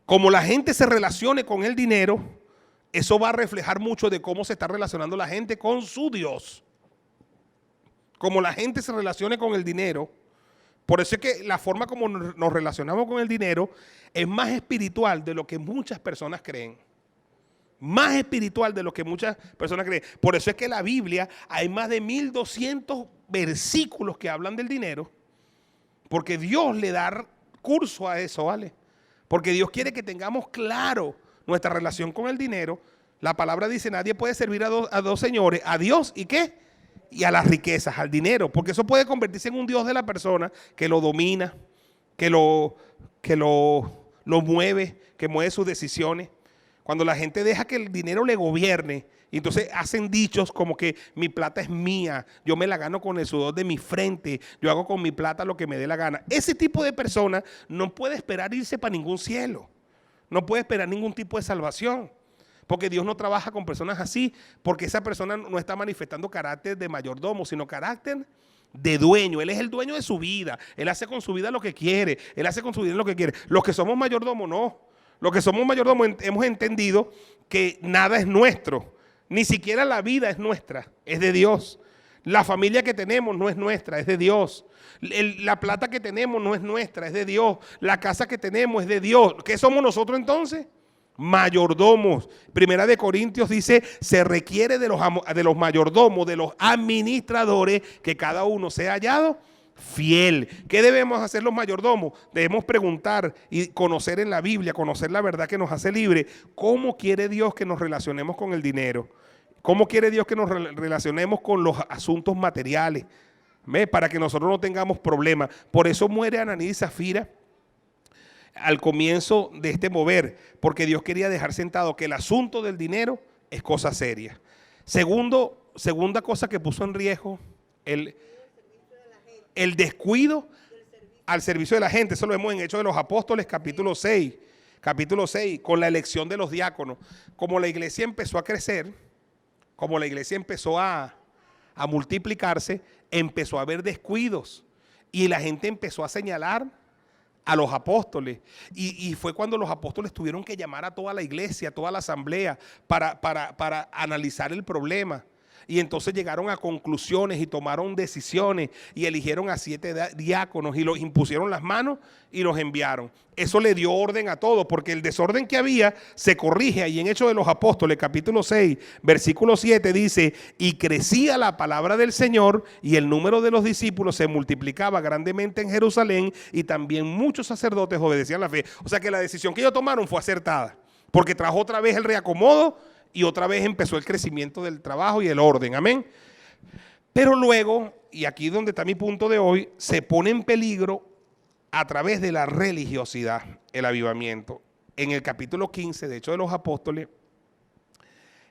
Como la gente se relacione con el dinero, eso va a reflejar mucho de cómo se está relacionando la gente con su Dios. Como la gente se relacione con el dinero, por eso es que la forma como nos relacionamos con el dinero es más espiritual de lo que muchas personas creen. Más espiritual de lo que muchas personas creen. Por eso es que en la Biblia hay más de 1200 versículos que hablan del dinero, porque Dios le da curso a eso, ¿vale? Porque Dios quiere que tengamos claro nuestra relación con el dinero. La palabra dice, nadie puede servir a dos señores, a Dios y ¿qué? Y a las riquezas, al dinero, porque eso puede convertirse en un Dios de la persona que lo domina, que lo mueve, que mueve sus decisiones. Cuando la gente deja que el dinero le gobierne, y entonces hacen dichos como que mi plata es mía, yo me la gano con el sudor de mi frente, yo hago con mi plata lo que me dé la gana. Ese tipo de persona no puede esperar irse para ningún cielo, no puede esperar ningún tipo de salvación. Porque Dios no trabaja con personas así, porque esa persona no está manifestando carácter de mayordomo, sino carácter de dueño. Él es el dueño de su vida. Él hace con su vida lo que quiere. Él hace con su vida lo que quiere. Los que somos mayordomos, no. Los que somos mayordomos hemos entendido que nada es nuestro. Ni siquiera la vida es nuestra, es de Dios. La familia que tenemos no es nuestra, es de Dios. La plata que tenemos no es nuestra, es de Dios. La casa que tenemos es de Dios. ¿Qué somos nosotros entonces? Mayordomos. Primera de Corintios dice, se requiere de los mayordomos, de los administradores, que cada uno sea hallado fiel. ¿Qué debemos hacer los mayordomos? Debemos preguntar y conocer en la Biblia, conocer la verdad que nos hace libre. ¿Cómo quiere Dios que nos relacionemos con el dinero? ¿Cómo quiere Dios que nos relacionemos con los asuntos materiales? Para que nosotros no tengamos problemas. Por eso muere Ananías y Zafira al comienzo de este mover, porque Dios quería dejar sentado que el asunto del dinero es cosa seria. Segunda cosa que puso en riesgo, el descuido al servicio de la gente. Eso lo vemos en Hechos de los Apóstoles, capítulo 6, con la elección de los diáconos. Como la iglesia empezó a crecer, como la iglesia empezó a multiplicarse, empezó a haber descuidos y la gente empezó a señalar a los apóstoles, y fue cuando los apóstoles tuvieron que llamar a toda la iglesia, a toda la asamblea para analizar el problema. Y entonces llegaron a conclusiones y tomaron decisiones y eligieron a 7 diáconos y los impusieron las manos y los enviaron. Eso le dio orden a todo, porque el desorden que había se corrige. Ahí en Hechos de los Apóstoles, capítulo 6, versículo 7 dice: y crecía la palabra del Señor y el número de los discípulos se multiplicaba grandemente en Jerusalén, y también muchos sacerdotes obedecían la fe. O sea que la decisión que ellos tomaron fue acertada, porque trajo otra vez el reacomodo y otra vez empezó el crecimiento del trabajo y el orden. Amén. Pero luego, y aquí es donde está mi punto de hoy, se pone en peligro a través de la religiosidad el avivamiento. En el capítulo 15 de Hechos de los Apóstoles,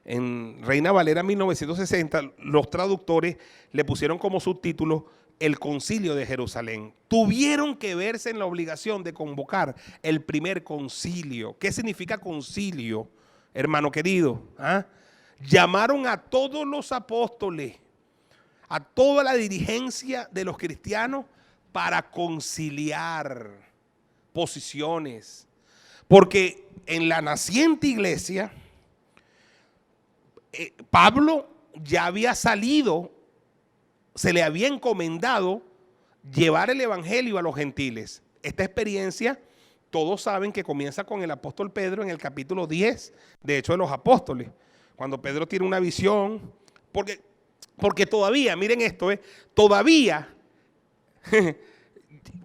en Reina Valera 1960, los traductores le pusieron como subtítulo el concilio de Jerusalén. Tuvieron que verse en la obligación de convocar el primer concilio. ¿Qué significa concilio, hermano querido? Llamaron a todos los apóstoles, a toda la dirigencia de los cristianos, para conciliar posiciones. Porque en la naciente iglesia, Pablo ya había salido, se le había encomendado llevar el evangelio a los gentiles. Esta experiencia, todos saben que comienza con el apóstol Pedro en el capítulo 10 de Hechos de los Apóstoles, cuando Pedro tiene una visión, porque todavía, miren esto, todavía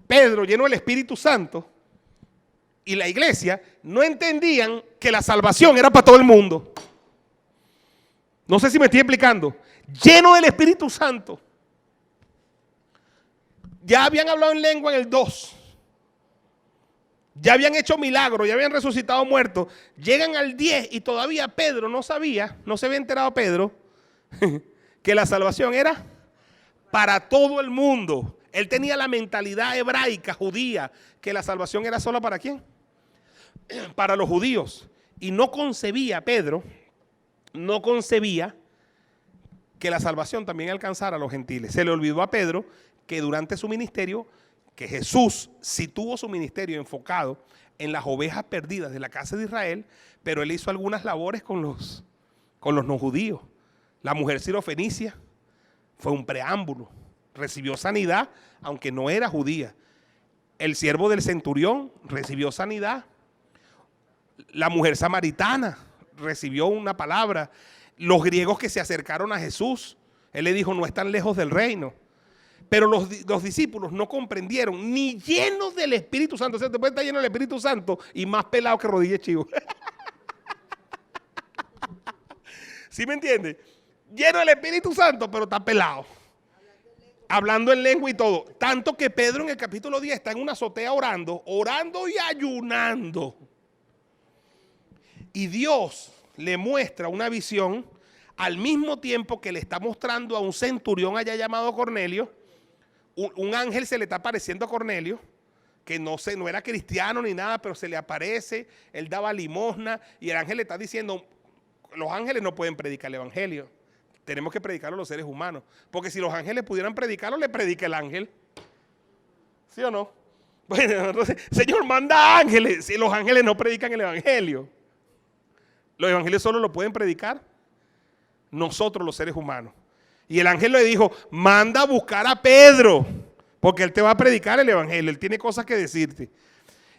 Pedro, lleno del Espíritu Santo, y la iglesia no entendían que la salvación era para todo el mundo. No sé si me estoy explicando. Lleno del Espíritu Santo. Ya habían hablado en lengua en el 2. Ya habían hecho milagros, ya habían resucitado muertos. Llegan al 10 y todavía Pedro no sabía, no se había enterado Pedro, que la salvación era para todo el mundo. Él tenía la mentalidad hebraica, judía, que la salvación era solo ¿para quién? Para los judíos. Y no concebía, Pedro, no concebía que la salvación también alcanzara a los gentiles. Se le olvidó a Pedro que durante su ministerio, que Jesús sí tuvo su ministerio enfocado en las ovejas perdidas de la casa de Israel, pero él hizo algunas labores con los no judíos. La mujer sirofenicia fue un preámbulo. Recibió sanidad, aunque no era judía. El siervo del centurión recibió sanidad. La mujer samaritana recibió una palabra. Los griegos que se acercaron a Jesús, él le dijo: no están lejos del reino. Pero los discípulos no comprendieron, ni llenos del Espíritu Santo. O sea, te puede estar lleno del Espíritu Santo y más pelado que rodilla de chivo. ¿Sí me entiende? Lleno del Espíritu Santo, pero está pelado. Hablando en lengua y todo. Tanto que Pedro en el capítulo 10 está en una azotea orando y ayunando. Y Dios le muestra una visión al mismo tiempo que le está mostrando a un centurión allá llamado Cornelio. Un ángel se le está apareciendo a Cornelio, que no era cristiano ni nada, pero se le aparece. Él daba limosna y el ángel le está diciendo: los ángeles no pueden predicar el evangelio. Tenemos que predicarlo los seres humanos. Porque si los ángeles pudieran predicarlo, le predica el ángel. ¿Sí o no? Bueno, entonces, Señor, manda ángeles. Si los ángeles no predican el evangelio. Los evangelios solo lo pueden predicar nosotros, los seres humanos. Y el ángel le dijo: manda a buscar a Pedro, porque él te va a predicar el evangelio. Él tiene cosas que decirte.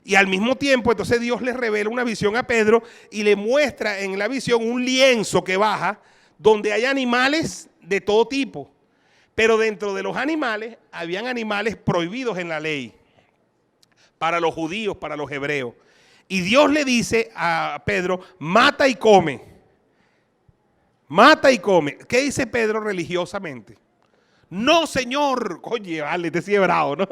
Y al mismo tiempo, entonces Dios le revela una visión a Pedro y le muestra en la visión un lienzo que baja, donde hay animales de todo tipo. Pero dentro de los animales, habían animales prohibidos en la ley. Para los judíos, para los hebreos. Y Dios le dice a Pedro: mata y come. Mata y come. ¿Qué dice Pedro religiosamente? No, Señor. Oye, vale, te sigue bravo, ¿no?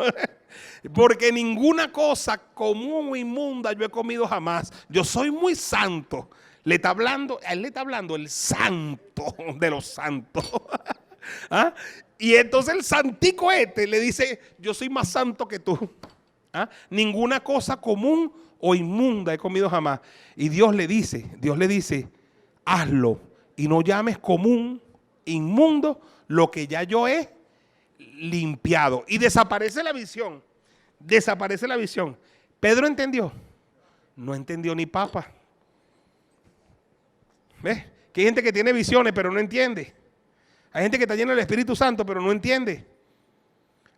Porque ninguna cosa común o inmunda yo he comido jamás. Yo soy muy santo. Le está hablando, a él le está hablando el santo de los santos. ¿Ah? Y entonces el santico le dice: yo soy más santo que tú. ¿Ah? Ninguna cosa común o inmunda he comido jamás. Y Dios le dice: hazlo y no llames común, inmundo, lo que ya yo he limpiado. Y desaparece la visión. Desaparece la visión. ¿Pedro entendió? No entendió ni papa. ¿Ves? Que hay gente que tiene visiones pero no entiende. Hay gente que está llena del Espíritu Santo, pero no entiende.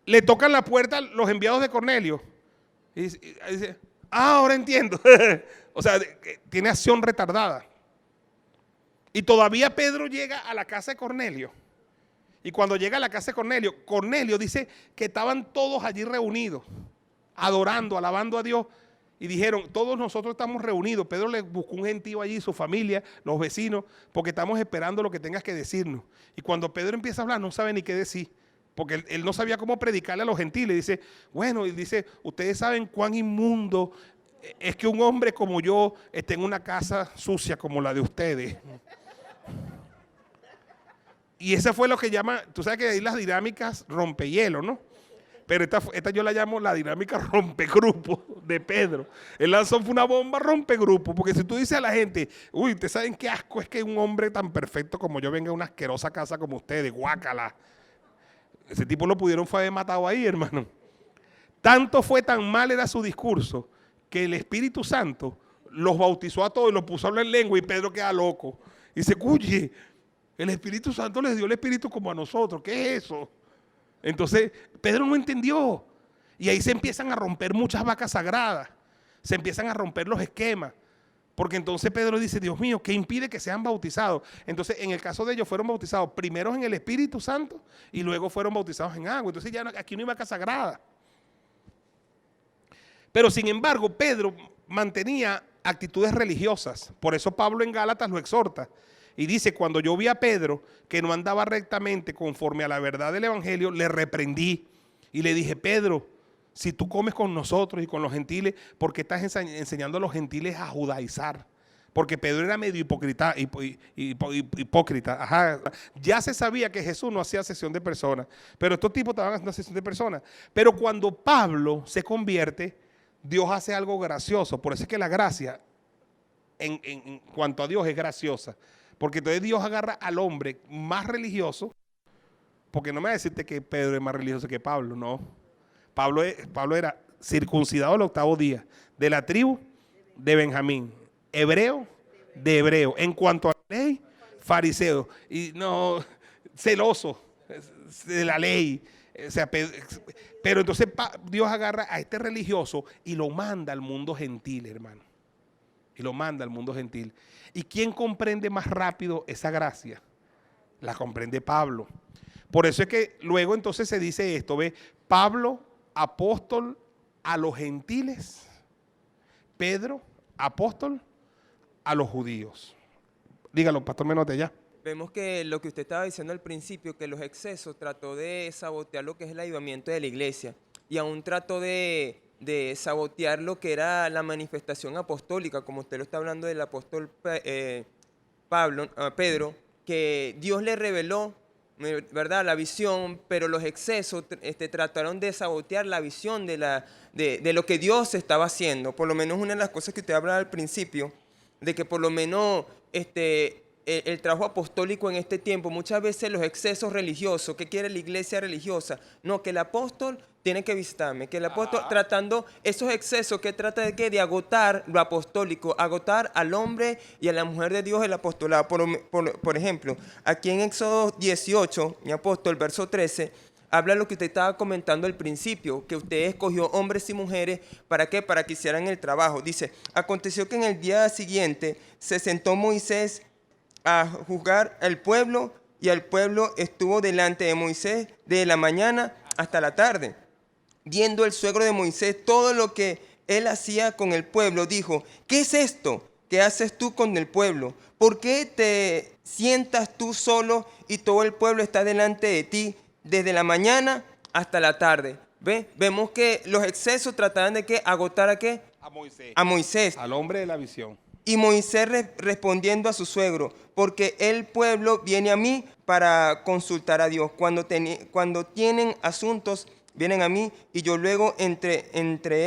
Le tocan la puerta los enviados de Cornelio. Y dice, ahora entiendo. O sea, tiene acción retardada. Y todavía Pedro llega a la casa de Cornelio. Y cuando llega a la casa de Cornelio, Cornelio dice que estaban todos allí reunidos, adorando, alabando a Dios. Y dijeron, todos nosotros estamos reunidos. Pedro le buscó un gentío allí, su familia, los vecinos, porque estamos esperando lo que tengas que decirnos. Y cuando Pedro empieza a hablar, no sabe ni qué decir, porque él no sabía cómo predicarle a los gentiles. Dice, bueno, y dice, ustedes saben cuán inmundo es que un hombre como yo esté en una casa sucia como la de ustedes. Y esa fue lo que llama, tú sabes que hay las dinámicas rompehielo, ¿no? Pero esta yo la llamo la dinámica rompegrupo de Pedro. Él lanzó fue una bomba rompegrupo, porque si tú dices a la gente, uy, ¿ustedes saben qué asco es que un hombre tan perfecto como yo venga a una asquerosa casa como ustedes? Guácala. Ese tipo lo pudieron fue haber matado ahí, hermano. Tanto fue, tan mal era su discurso, que el Espíritu Santo los bautizó a todos y los puso a hablar en lengua y Pedro queda loco. Y dice, oye, el Espíritu Santo les dio el Espíritu como a nosotros, ¿qué es eso? Entonces, Pedro no entendió. Y ahí se empiezan a romper muchas vacas sagradas. Se empiezan a romper los esquemas. Porque entonces Pedro dice, Dios mío, ¿qué impide que sean bautizados? Entonces, en el caso de ellos, fueron bautizados primero en el Espíritu Santo y luego fueron bautizados en agua. Entonces, ya aquí no hay vaca sagrada. Pero, sin embargo, Pedro mantenía actitudes religiosas. Por eso Pablo en Gálatas lo exhorta. Y dice, cuando yo vi a Pedro que no andaba rectamente conforme a la verdad del Evangelio, le reprendí y le dije, Pedro, si tú comes con nosotros y con los gentiles, ¿por qué estás enseñando a los gentiles a judaizar? Porque Pedro era medio hipócrita. Ajá. Ya se sabía que Jesús no hacía acepción de personas, pero estos tipos estaban haciendo acepción de personas. Pero cuando Pablo se convierte, Dios hace algo gracioso. Por eso es que la gracia, en cuanto a Dios, es graciosa. Porque entonces Dios agarra al hombre más religioso, porque no me va a decirte que Pedro es más religioso que Pablo, no. Pablo era circuncidado el 8º día, de la tribu de Benjamín, hebreo de hebreo. En cuanto a la ley, fariseo, y no, celoso de la ley. O sea, pero entonces Dios agarra a este religioso y lo manda al mundo gentil, hermano. Y lo manda al mundo gentil. ¿Y quién comprende más rápido esa gracia? La comprende Pablo. Por eso es que luego entonces se dice esto, ¿ve? Pablo, apóstol a los gentiles. Pedro, apóstol a los judíos. Dígalo, pastor Menote, ya. Vemos que lo que usted estaba diciendo al principio, que los excesos trató de sabotear lo que es el avivamiento de la iglesia. Y aún trató de sabotear lo que era la manifestación apostólica, como usted lo está hablando del apóstol Pedro, que Dios le reveló, ¿verdad?, la visión, pero los excesos trataron de sabotear la visión de lo que Dios estaba haciendo. Por lo menos una de las cosas que usted hablaba al principio, de que por lo menos el trabajo apostólico en este tiempo, muchas veces los excesos religiosos, ¿qué quiere la iglesia religiosa? No, que el apóstol tiene que visitarme, que el apóstol tratando esos excesos que trata de ¿qué? De agotar lo apostólico, agotar al hombre y a la mujer de Dios el apostolado. Por ejemplo, aquí en Éxodo 18, mi apóstol, verso 13, habla lo que usted estaba comentando al principio, que usted escogió hombres y mujeres, ¿para qué? Para que hicieran el trabajo. Dice, aconteció que en el día siguiente se sentó Moisés a juzgar al pueblo, y el pueblo estuvo delante de Moisés de la mañana hasta la tarde. Viendo el suegro de Moisés todo lo que él hacía con el pueblo, dijo, ¿qué es esto que haces tú con el pueblo? ¿Por qué te sientas tú solo y todo el pueblo está delante de ti desde la mañana hasta la tarde? ¿Ve? Vemos que los excesos trataban de ¿qué? Agotar ¿a qué? A Moisés. Al hombre de la visión. Y Moisés respondiendo a su suegro, porque el pueblo viene a mí para consultar a Dios. Cuando tienen asuntos, vienen a mí, y yo luego entre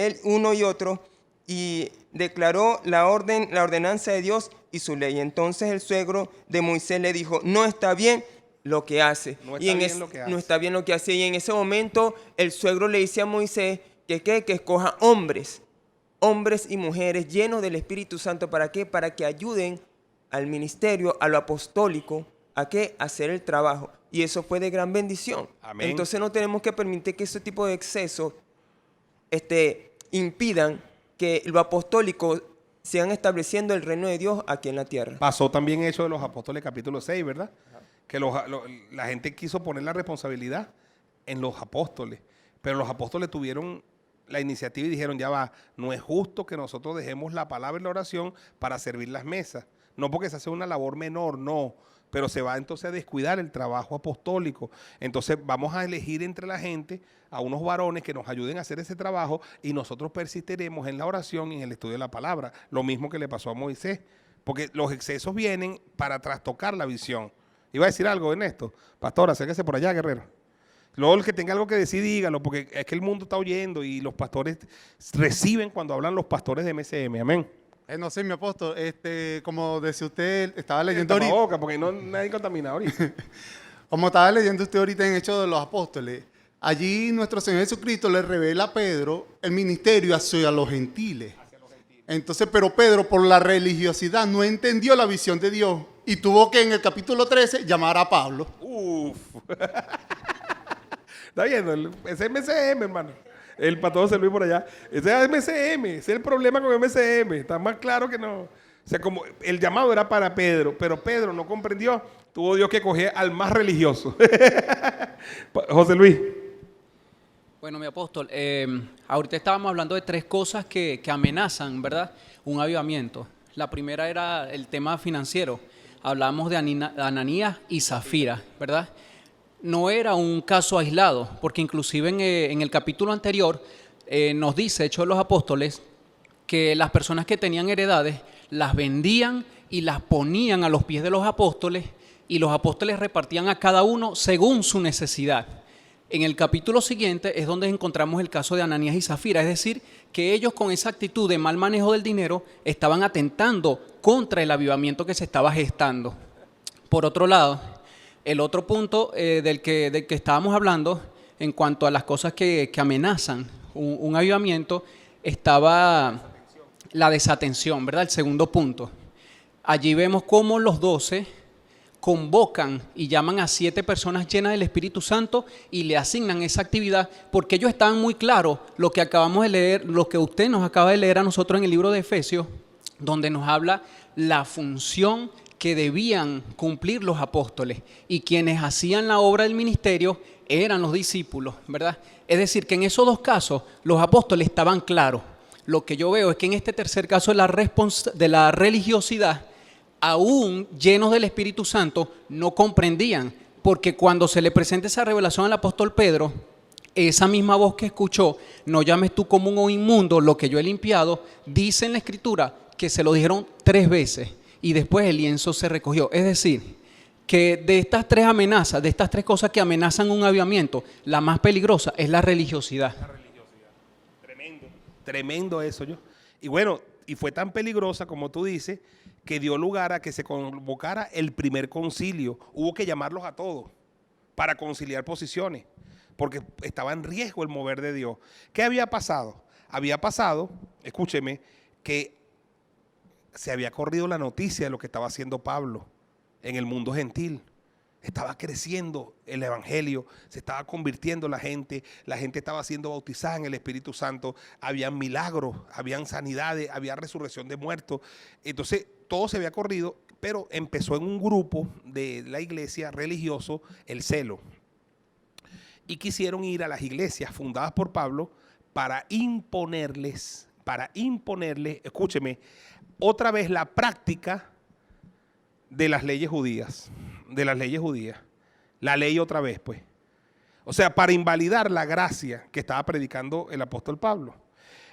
él uno y otro, y declaró la ordenanza de Dios y su ley. Entonces el suegro de Moisés le dijo, no está bien lo que hace. No está bien lo que hace. Y en ese momento el suegro le dice a Moisés que escoja hombres y mujeres llenos del Espíritu Santo. ¿Para qué? Para que ayuden al ministerio, a lo apostólico, ¿a qué? Hacer el trabajo. Y eso fue de gran bendición. Amén. Entonces no tenemos que permitir que ese tipo de excesos impidan que lo apostólico sigan estableciendo el reino de Dios aquí en la tierra. Pasó también eso de los apóstoles capítulo 6, ¿verdad? Que la gente quiso poner la responsabilidad en los apóstoles, pero los apóstoles tuvieron la iniciativa y dijeron, ya va, no es justo que nosotros dejemos la palabra y la oración para servir las mesas. No porque se hace una labor menor, no, pero se va entonces a descuidar el trabajo apostólico. Entonces vamos a elegir entre la gente a unos varones que nos ayuden a hacer ese trabajo y nosotros persistiremos en la oración y en el estudio de la palabra. Lo mismo que le pasó a Moisés, porque los excesos vienen para trastocar la visión. Iba a decir algo en esto. Pastor, acérquese por allá, guerrero. Luego el que tenga algo que decir, dígalo, porque es que el mundo está oyendo y los pastores reciben cuando hablan los pastores de MCM. Amén. No sé, mi apóstol, como decía usted, estaba leyendo Tapa ahorita. boca, porque no nadie contamina ahorita. Como estaba leyendo usted ahorita en Hechos de los Apóstoles, allí nuestro Señor Jesucristo le revela a Pedro el ministerio hacia los gentiles. Entonces, pero Pedro, por la religiosidad, no entendió la visión de Dios y tuvo que en el capítulo 13 llamar a Pablo. Uf. ¿Está viendo? Ese es MCM, hermano. El pastor José Luis por allá. Ese es MCM. Ese es el problema con MCM. Está más claro que no. O sea, como el llamado era para Pedro, pero Pedro no comprendió. Tuvo Dios que coger al más religioso. José Luis. Bueno, mi apóstol, ahorita estábamos hablando de 3 cosas que amenazan, ¿verdad? Un avivamiento. La primera era el tema financiero. Hablamos de Ananías y Zafira, ¿verdad? No era un caso aislado, porque inclusive en el capítulo anterior nos dice, Hechos de los Apóstoles, que las personas que tenían heredades las vendían y las ponían a los pies de los apóstoles y los apóstoles repartían a cada uno según su necesidad. En el capítulo siguiente es donde encontramos el caso de Ananías y Zafira, es decir, que ellos con esa actitud de mal manejo del dinero estaban atentando contra el avivamiento que se estaba gestando. Por otro lado, el otro punto del que estábamos hablando en cuanto a las cosas que amenazan un avivamiento estaba la desatención, ¿verdad? El segundo punto. Allí vemos cómo los 12 convocan y llaman a 7 personas llenas del Espíritu Santo y le asignan esa actividad porque ellos estaban muy claros lo que acabamos de leer, lo que usted nos acaba de leer a nosotros en el libro de Efesios, donde nos habla la función que debían cumplir los apóstoles y quienes hacían la obra del ministerio eran los discípulos, ¿verdad? Es decir, que en esos 2 casos los apóstoles estaban claros. Lo que yo veo es que en este tercer caso de la religiosidad, aún llenos del Espíritu Santo, no comprendían, porque cuando se le presenta esa revelación al apóstol Pedro, esa misma voz que escuchó, no llames tú común o inmundo lo que yo he limpiado, dice en la Escritura que se lo dijeron 3 veces y después el lienzo se recogió. Es decir, que de estas 3 amenazas, de estas 3 cosas que amenazan un avivamiento, la más peligrosa es la religiosidad. Tremendo, tremendo eso yo. Y bueno, y fue tan peligrosa como tú dices, que dio lugar a que se convocara el primer concilio. Hubo que llamarlos a todos para conciliar posiciones, porque estaba en riesgo el mover de Dios. ¿Qué había pasado? Había pasado, escúcheme, que se había corrido la noticia de lo que estaba haciendo Pablo en el mundo gentil. Estaba creciendo el evangelio, se estaba convirtiendo la gente estaba siendo bautizada en el Espíritu Santo, habían milagros, habían sanidades, había resurrección de muertos. Entonces todo se había corrido, pero empezó en un grupo de la iglesia religioso el celo. Y quisieron ir a las iglesias fundadas por Pablo para imponerles, escúcheme, otra vez la práctica de las leyes judías. La ley otra vez, pues. O sea, para invalidar la gracia que estaba predicando el apóstol Pablo.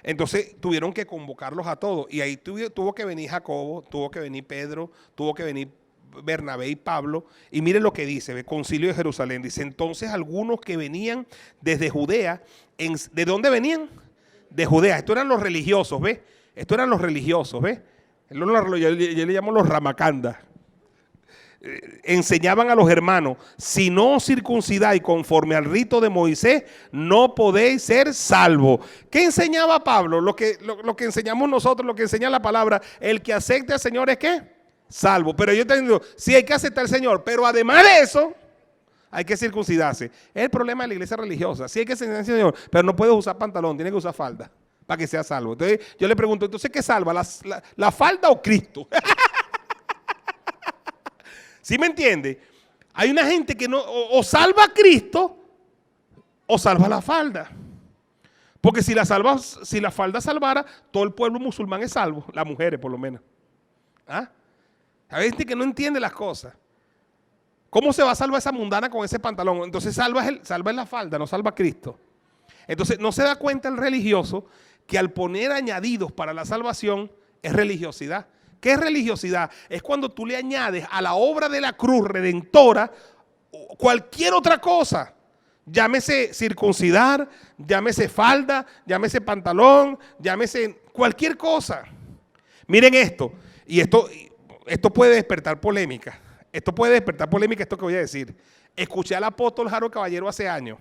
Entonces tuvieron que convocarlos a todos. Y ahí tuvo que venir Jacobo, tuvo que venir Pedro, tuvo que venir Bernabé y Pablo. Y miren lo que dice, el Concilio de Jerusalén. Dice, entonces algunos que venían desde Judea, ¿de dónde venían? De Judea. Estos eran los religiosos, ¿ves? Yo le llamo los ramacandas. Enseñaban a los hermanos, si no circuncidáis conforme al rito de Moisés, no podéis ser salvos. ¿Qué enseñaba Pablo? Lo que enseñamos nosotros, lo que enseña la palabra, el que acepte al Señor es ¿qué? salvo. Pero yo te digo, sí hay que aceptar al Señor, pero además de eso, hay que circuncidarse. Es el problema de la iglesia religiosa. Sí hay que circuncidarse al Señor, pero no puedes usar pantalón, tienes que usar falda para que sea salvo. Entonces yo le pregunto, ¿entonces qué salva? ¿La falda o Cristo? ¿Sí me entiende? Hay una gente que no, o salva a Cristo o salva la falda. Porque si la falda salvara, todo el pueblo musulmán es salvo, las mujeres por lo menos. ¿Ah? Hay gente que no entiende las cosas. ¿Cómo se va a salvar esa mundana con ese pantalón? Entonces salva la falda, no salva a Cristo. Entonces no se da cuenta el religioso que al poner añadidos para la salvación es religiosidad. ¿Qué es religiosidad? Es cuando tú le añades a la obra de la cruz redentora cualquier otra cosa. Llámese circuncidar, llámese falda, llámese pantalón, llámese cualquier cosa. Miren esto, y esto puede despertar polémica. Esto puede despertar polémica, esto que voy a decir. Escuché al apóstol Harold Caballero hace años,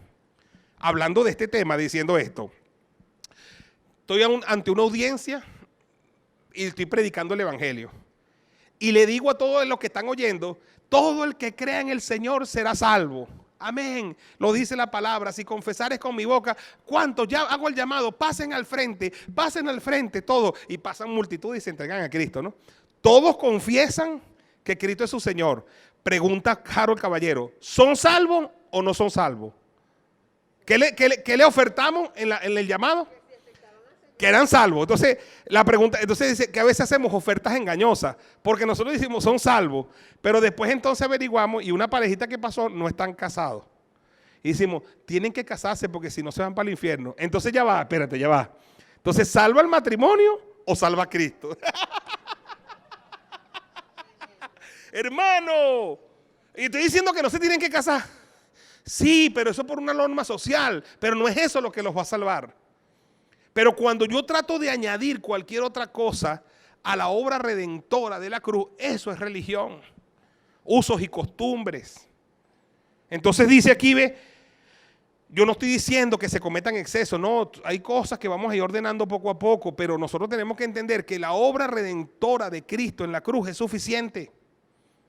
hablando de este tema, diciendo esto. Estoy ante una audiencia y estoy predicando el evangelio. Y le digo a todos los que están oyendo, todo el que crea en el Señor será salvo. Amén. Lo dice la palabra. Si confesares con mi boca, ¿cuántos? Ya hago el llamado. Pasen al frente todos. Y pasan multitud y se entregan a Cristo, ¿no? Todos confiesan que Cristo es su Señor. Pregunta Harold Caballero, ¿son salvos o no son salvos? ¿Qué le ofertamos en el llamado? Que eran salvos. Entonces, la pregunta, entonces dice que a veces hacemos ofertas engañosas, porque nosotros decimos son salvos, pero después entonces averiguamos y una parejita que pasó no están casados. Y decimos, tienen que casarse porque si no se van para el infierno. Entonces ya va, espérate, ya va. Entonces, ¿salva el matrimonio o salva a Cristo? Hermano, y estoy diciendo que no se tienen que casar. Sí, pero eso por una norma social, pero no es eso lo que los va a salvar. Pero cuando yo trato de añadir cualquier otra cosa a la obra redentora de la cruz, eso es religión, usos y costumbres. Entonces dice aquí, ve, yo no estoy diciendo que se cometan excesos, no, hay cosas que vamos a ir ordenando poco a poco, pero nosotros tenemos que entender que la obra redentora de Cristo en la cruz es suficiente.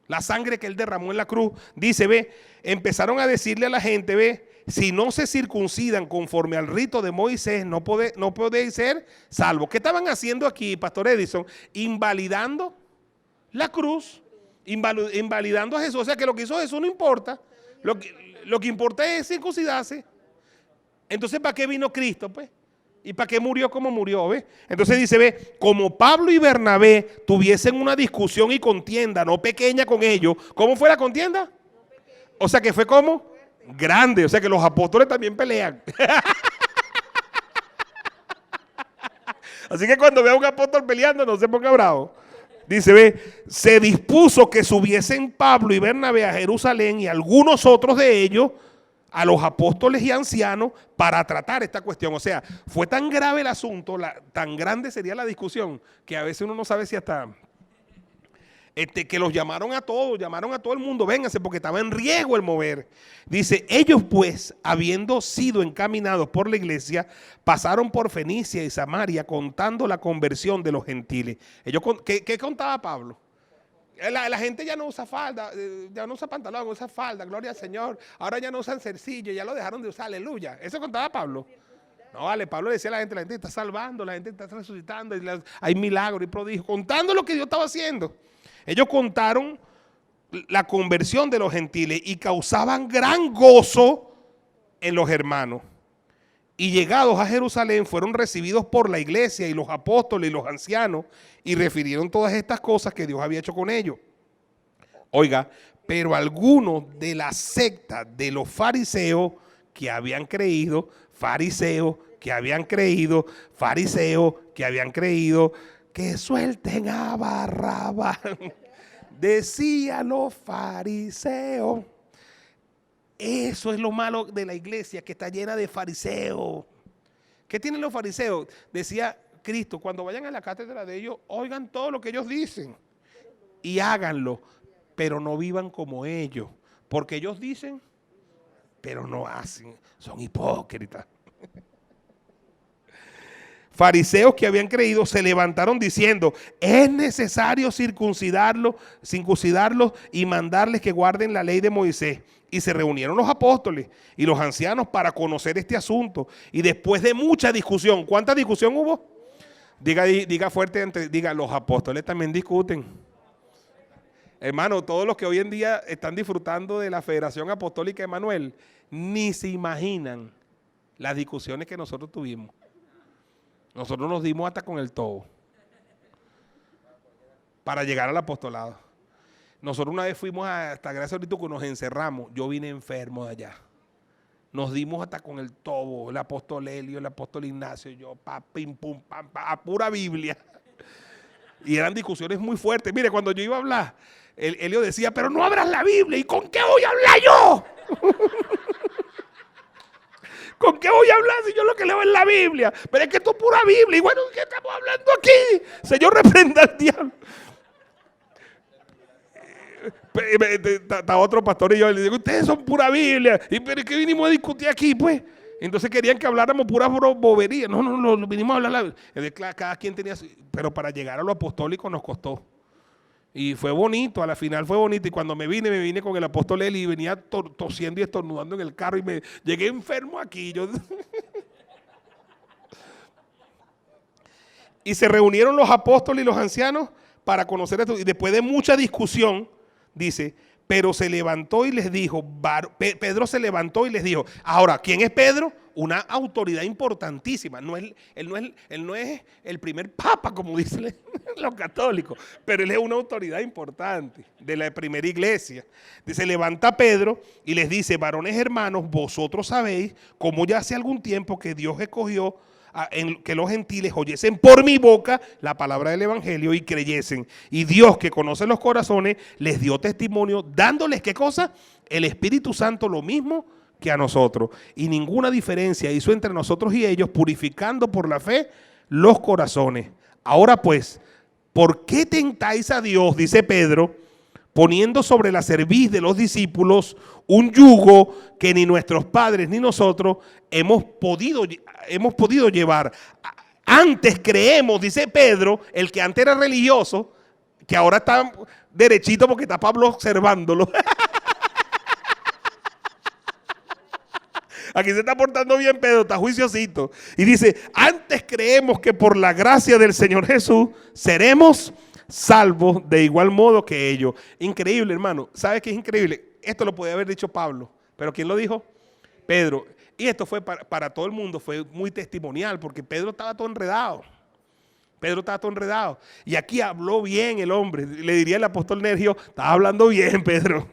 La sangre que Él derramó en la cruz, dice, ve, empezaron a decirle a la gente, ve, si no se circuncidan conforme al rito de Moisés, no podéis ser salvos. ¿Qué estaban haciendo aquí, Pastor Edison? Invalidando la cruz, invalidando a Jesús. O sea que lo que hizo Jesús no importa. Lo que importa es circuncidarse. Entonces, ¿para qué vino Cristo, pues? ¿Y para qué murió como murió, ve? Entonces dice, ve, como Pablo y Bernabé tuviesen una discusión y contienda, no pequeña con ellos. ¿Cómo fue la contienda? O sea que fue como grande, o sea que los apóstoles también pelean. Así que cuando vea a un apóstol peleando, no se ponga bravo. Dice, ve, se dispuso que subiesen Pablo y Bernabé a Jerusalén y algunos otros de ellos a los apóstoles y ancianos para tratar esta cuestión. O sea, fue tan grave el asunto, tan grande sería la discusión, que a veces uno no sabe si hasta que los llamaron a todo el mundo, vénganse, porque estaba en riesgo el mover. Dice, ellos pues, habiendo sido encaminados por la iglesia, pasaron por Fenicia y Samaria contando la conversión de los gentiles. ¿Qué contaba Pablo? La gente ya no usa falda, ya no usa pantalón, usa falda, gloria al Señor. Ahora ya no usan cercillo, ya lo dejaron de usar, aleluya. ¿Eso contaba Pablo? No, vale, Pablo decía a la gente está salvando, la gente está resucitando, hay milagros y prodigios, contando lo que Dios estaba haciendo. Ellos contaron la conversión de los gentiles y causaban gran gozo en los hermanos. Y llegados a Jerusalén fueron recibidos por la iglesia y los apóstoles y los ancianos y refirieron todas estas cosas que Dios había hecho con ellos. Oiga, pero algunos de la secta de los fariseos que habían creído, que suelten a Barrabás, decían los fariseos. Eso es lo malo de la iglesia, que está llena de fariseos. ¿Qué tienen los fariseos? Decía Cristo, cuando vayan a la cátedra de ellos, oigan todo lo que ellos dicen y háganlo, pero no vivan como ellos, porque ellos dicen, pero no hacen, son hipócritas. fariseos que habían creído se levantaron diciendo: es necesario circuncidarlos y mandarles que guarden la ley de Moisés. Y se reunieron los apóstoles y los ancianos para conocer este asunto. Y después de mucha discusión, ¿cuánta discusión hubo? Diga fuerte, diga, los apóstoles también discuten. Hermano, todos los que hoy en día están disfrutando de la Federación Apostólica Emanuel, ni se imaginan las discusiones que nosotros tuvimos. Nosotros nos dimos hasta con el todo para llegar al apostolado. Nosotros una vez fuimos hasta Gracia Orituco, nos encerramos. Yo vine enfermo de allá. Nos dimos hasta con el tobo, el apóstol Helio, el apóstol Ignacio, yo, pim, pum, pam, a pura Biblia. Y eran discusiones muy fuertes. Mire, cuando yo iba a hablar, Helio decía: pero no abras la Biblia. ¿Y con qué voy a hablar yo? ¿Con qué voy a hablar si yo lo que leo es la Biblia? Pero es que esto es pura Biblia. Y bueno, ¿qué estamos hablando aquí? Señor, reprenda al diablo. Está otro pastor y yo le digo: ustedes son pura Biblia. ¿Y pero qué vinimos a discutir aquí, pues? Entonces querían que habláramos pura bobería. No, vinimos a hablar. Cada quien tenía... Pero para llegar a lo apostólico nos costó. Y fue bonito, a la final fue bonito. Y cuando me vine con el apóstol Eli y venía tosiendo y estornudando en el carro y me llegué enfermo aquí. Y se reunieron los apóstoles y los ancianos para conocer esto. Y después de mucha discusión, dice, pero se levantó y les dijo, Pedro se levantó y les dijo. Ahora, ¿quién es Pedro? Una autoridad importantísima. Él no es el primer papa, como dicen los católicos, pero él es una autoridad importante de la primera iglesia. Se levanta Pedro y les dice: varones hermanos, vosotros sabéis cómo ya hace algún tiempo que Dios escogió que los gentiles oyesen por mi boca la palabra del evangelio y creyesen. Y Dios, que conoce los corazones, les dio testimonio, dándoles ¿qué cosa? El Espíritu Santo, lo mismo que a nosotros. Y ninguna diferencia hizo entre nosotros y ellos, purificando por la fe los corazones. Ahora pues, ¿por qué tentáis a Dios? Dice Pedro, poniendo sobre la cerviz de los discípulos un yugo que ni nuestros padres ni nosotros hemos podido llevar. Antes creemos, dice Pedro, el que antes era religioso, que ahora está derechito porque está Pablo observándolo. Aquí se está portando bien Pedro, está juiciosito. Y dice: antes creemos que por la gracia del Señor Jesús seremos salvos de igual modo que ellos. Increíble, hermano. ¿Sabes qué es increíble? Esto lo podía haber dicho Pablo, pero ¿quién lo dijo? Pedro. Y esto fue para todo el mundo, fue muy testimonial, porque Pedro estaba todo enredado. Y aquí habló bien el hombre. Le diría el apóstol Nergio: estaba hablando bien, Pedro.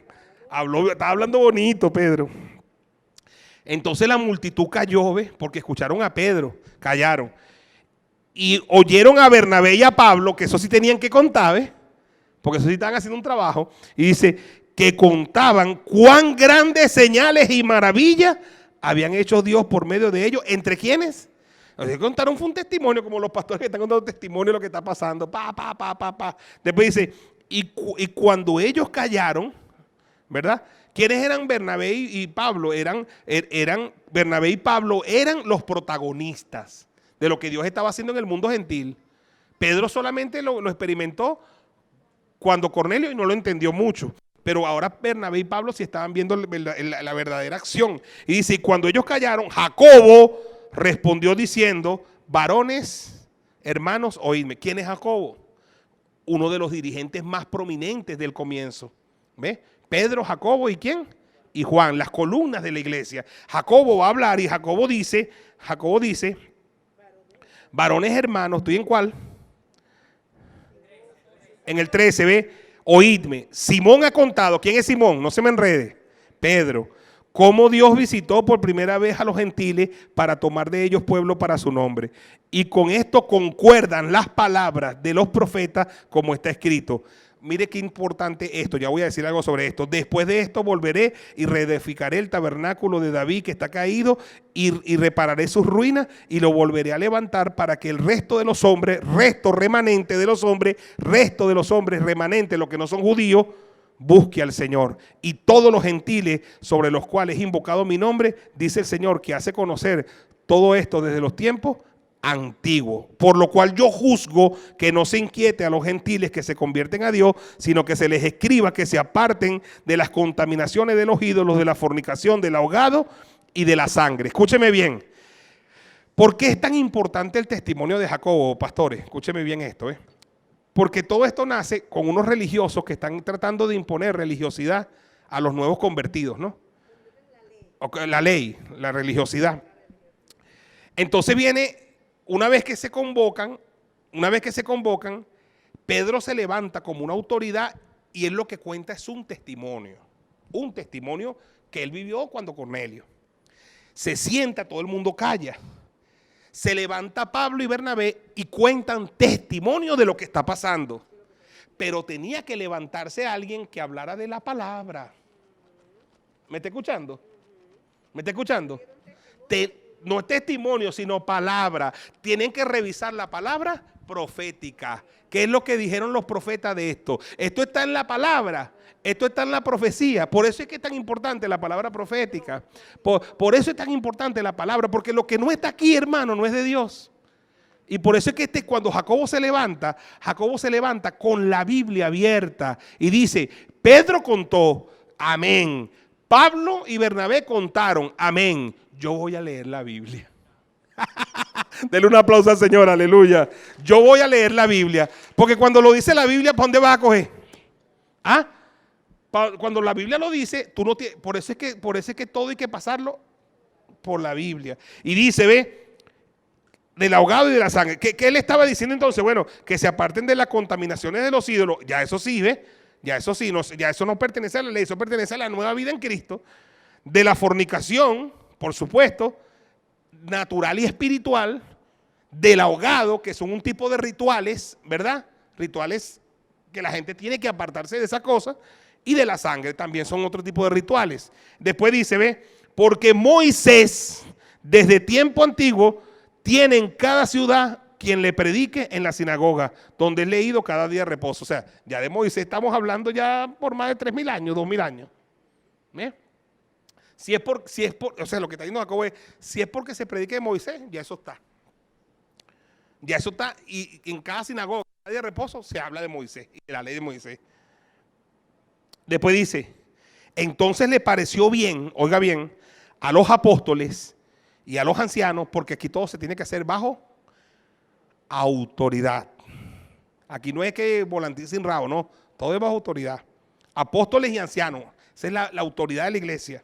Estaba hablando bonito, Pedro. Entonces la multitud cayó, ¿ves? Porque escucharon a Pedro, callaron. Y oyeron a Bernabé y a Pablo, que eso sí tenían que contar, ¿ves? Porque eso sí estaban haciendo un trabajo. Y dice que contaban cuán grandes señales y maravillas habían hecho Dios por medio de ellos. ¿Entre quiénes? Lo que contaron fue un testimonio, como los pastores que están contando testimonio de lo que está pasando. Después dice, y cuando ellos callaron, ¿verdad? ¿Quiénes eran Bernabé y Pablo? Bernabé y Pablo eran los protagonistas de lo que Dios estaba haciendo en el mundo gentil. Pedro solamente lo experimentó cuando Cornelio y no lo entendió mucho. Pero ahora Bernabé y Pablo sí estaban viendo la verdadera acción. Y dice, y cuando ellos callaron, Jacobo respondió diciendo: varones, hermanos, oídme. ¿Quién es Jacobo? Uno de los dirigentes más prominentes del comienzo. ¿Ves? Pedro, Jacobo y ¿quién? Y Juan, las columnas de la iglesia. Jacobo va a hablar y Jacobo dice, varones hermanos, ¿estoy en cuál? En el 13, ¿ve? Oídme, Simón ha contado. ¿Quién es Simón? No se me enrede. Pedro. Cómo Dios visitó por primera vez a los gentiles para tomar de ellos pueblo para su nombre. Y con esto concuerdan las palabras de los profetas como está escrito. Mire qué importante esto, ya voy a decir algo sobre esto. Después de esto volveré y reedificaré el tabernáculo de David que está caído y repararé sus ruinas y lo volveré a levantar para que el resto de los hombres, resto remanente de los hombres, remanente, los que no son judíos, busque al Señor. Y todos los gentiles sobre los cuales he invocado mi nombre, dice el Señor, que hace conocer todo esto desde los tiempos antiguo. Por lo cual yo juzgo que no se inquiete a los gentiles que se convierten a Dios, sino que se les escriba que se aparten de las contaminaciones de los ídolos, de la fornicación, del ahogado y de la sangre. Escúcheme bien. ¿Por qué es tan importante el testimonio de Jacobo, pastores? Escúcheme bien esto, Porque todo esto nace con unos religiosos que están tratando de imponer religiosidad a los nuevos convertidos, ¿no? La ley, la religiosidad. Entonces viene, una vez que se convocan, Pedro se levanta como una autoridad y él lo que cuenta es un testimonio que él vivió cuando Cornelio. Se sienta, todo el mundo calla. Se levanta Pablo y Bernabé y cuentan testimonio de lo que está pasando. Pero tenía que levantarse alguien que hablara de la palabra. ¿Me está escuchando? ¿Me está escuchando? No es testimonio, sino palabra. Tienen que revisar la palabra profética. ¿Qué es lo que dijeron los profetas de esto? Esto está en la palabra. Esto está en la profecía. Por eso es que es tan importante la palabra profética. Por eso es tan importante la palabra. Porque lo que no está aquí, hermano, no es de Dios. Y por eso es que cuando Jacobo se levanta con la Biblia abierta. Y dice, Pedro contó, amén. Pablo y Bernabé contaron, amén. Yo voy a leer la Biblia. Denle un aplauso al Señor, aleluya. Yo voy a leer la Biblia. Porque cuando lo dice la Biblia, ¿para dónde vas a coger? ¿Ah? Cuando la Biblia lo dice, tú no tienes, por eso es que todo hay que pasarlo por la Biblia. Y dice, ve, del ahogado y de la sangre. ¿Qué él estaba diciendo entonces? Bueno, que se aparten de las contaminaciones de los ídolos. Ya eso sí, ¿ve? Ya eso sí, ya eso no pertenece a la ley, eso pertenece a la nueva vida en Cristo. De la fornicación, por supuesto, natural y espiritual. Del ahogado, que son un tipo de rituales, ¿verdad? Rituales que la gente tiene que apartarse de esa cosa. Y de la sangre también son otro tipo de rituales. Después dice, ve, porque Moisés, desde tiempo antiguo, tiene en cada ciudad quien le predique en la sinagoga, donde es leído cada día de reposo. O sea, ya de Moisés estamos hablando ya por más de 3.000 años, 2.000 años. ¿Ve? O sea, lo que está diciendo Jacobo es, si es porque se predique de Moisés, ya eso está. Ya eso está, y en cada sinagoga, cada día de reposo, se habla de Moisés y de la ley de Moisés. Después dice, entonces le pareció bien, oiga bien, a los apóstoles y a los ancianos, porque aquí todo se tiene que hacer bajo autoridad. Aquí no es que volantín sin rabo, no, todo es bajo autoridad. Apóstoles y ancianos, esa es la autoridad de la iglesia.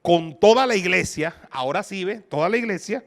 Con toda la iglesia, ahora sí ve, toda la iglesia,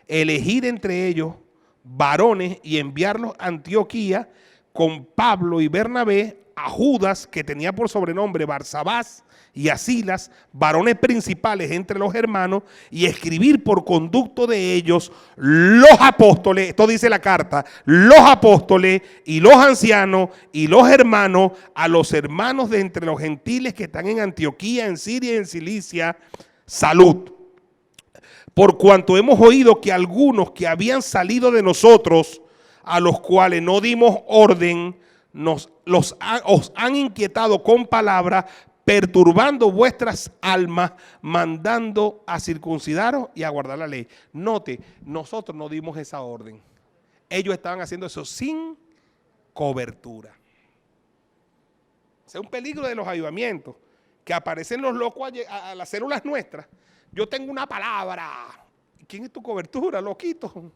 elegir entre ellos varones y enviarlos a Antioquía con Pablo y Bernabé, a Judas, que tenía por sobrenombre Barsabás, y a Silas, varones principales entre los hermanos, y escribir por conducto de ellos los apóstoles, esto dice la carta, los apóstoles y los ancianos y los hermanos, a los hermanos de entre los gentiles que están en Antioquía, en Siria y en Cilicia, salud. Por cuanto hemos oído que algunos que habían salido de nosotros, a los cuales no dimos orden, os han inquietado con palabras, perturbando vuestras almas, mandando a circuncidaros y a guardar la ley. Note, nosotros no dimos esa orden. Ellos estaban haciendo eso sin cobertura. Ese es un peligro de los avivamientos, que aparecen los locos a las células nuestras. Yo tengo una palabra. ¿Quién es tu cobertura, loquito?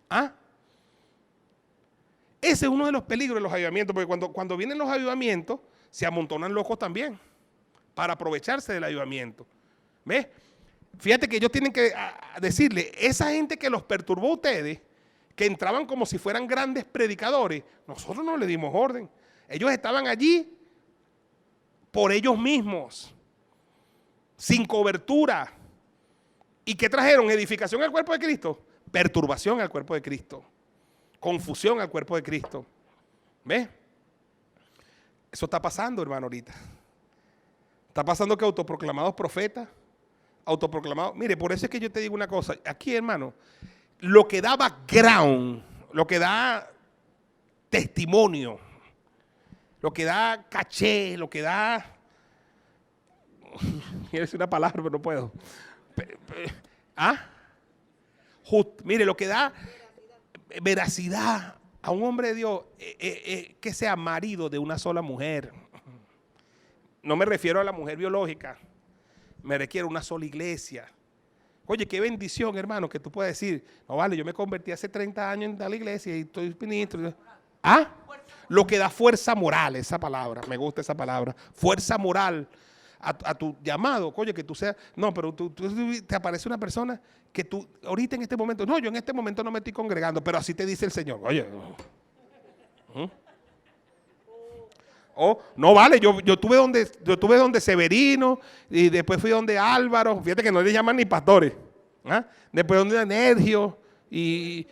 ¿Ah? Ese es uno de los peligros de los avivamientos, porque cuando vienen los avivamientos, se amontonan locos también, para aprovecharse del avivamiento. ¿Ves? Fíjate que ellos tienen que decirle, esa gente que los perturbó a ustedes, que entraban como si fueran grandes predicadores, nosotros no le dimos orden. Ellos estaban allí por ellos mismos, sin cobertura. ¿Y qué trajeron? ¿Edificación al cuerpo de Cristo? Perturbación al cuerpo de Cristo. Confusión al cuerpo de Cristo. ¿Ves? Eso está pasando, hermano, ahorita. Está pasando que autoproclamados profetas, autoproclamados. Mire, por eso es que yo te digo una cosa. Aquí, hermano, lo que da background, lo que da testimonio, lo que da caché, lo que da... Quiero decir una palabra, pero no puedo. ¿Ah? Mire, lo que da veracidad a un hombre de Dios que sea marido de una sola mujer. No me refiero a la mujer biológica, me refiero a una sola iglesia. Oye, qué bendición, hermano, que tú puedas decir, no vale, yo me convertí hace 30 años en tal iglesia y estoy ministro. ¿Ah? Lo que da fuerza moral, esa palabra, me gusta esa palabra, fuerza moral a tu llamado. Oye, que tú seas, no, pero tú te aparece una persona que tú, ahorita en este momento, no, yo en este momento no me estoy congregando, pero así te dice el Señor. Oye, no vale, yo tuve donde Severino y después fui donde Álvaro, fíjate que no le llaman ni pastores, ¿ah? Después donde Energio y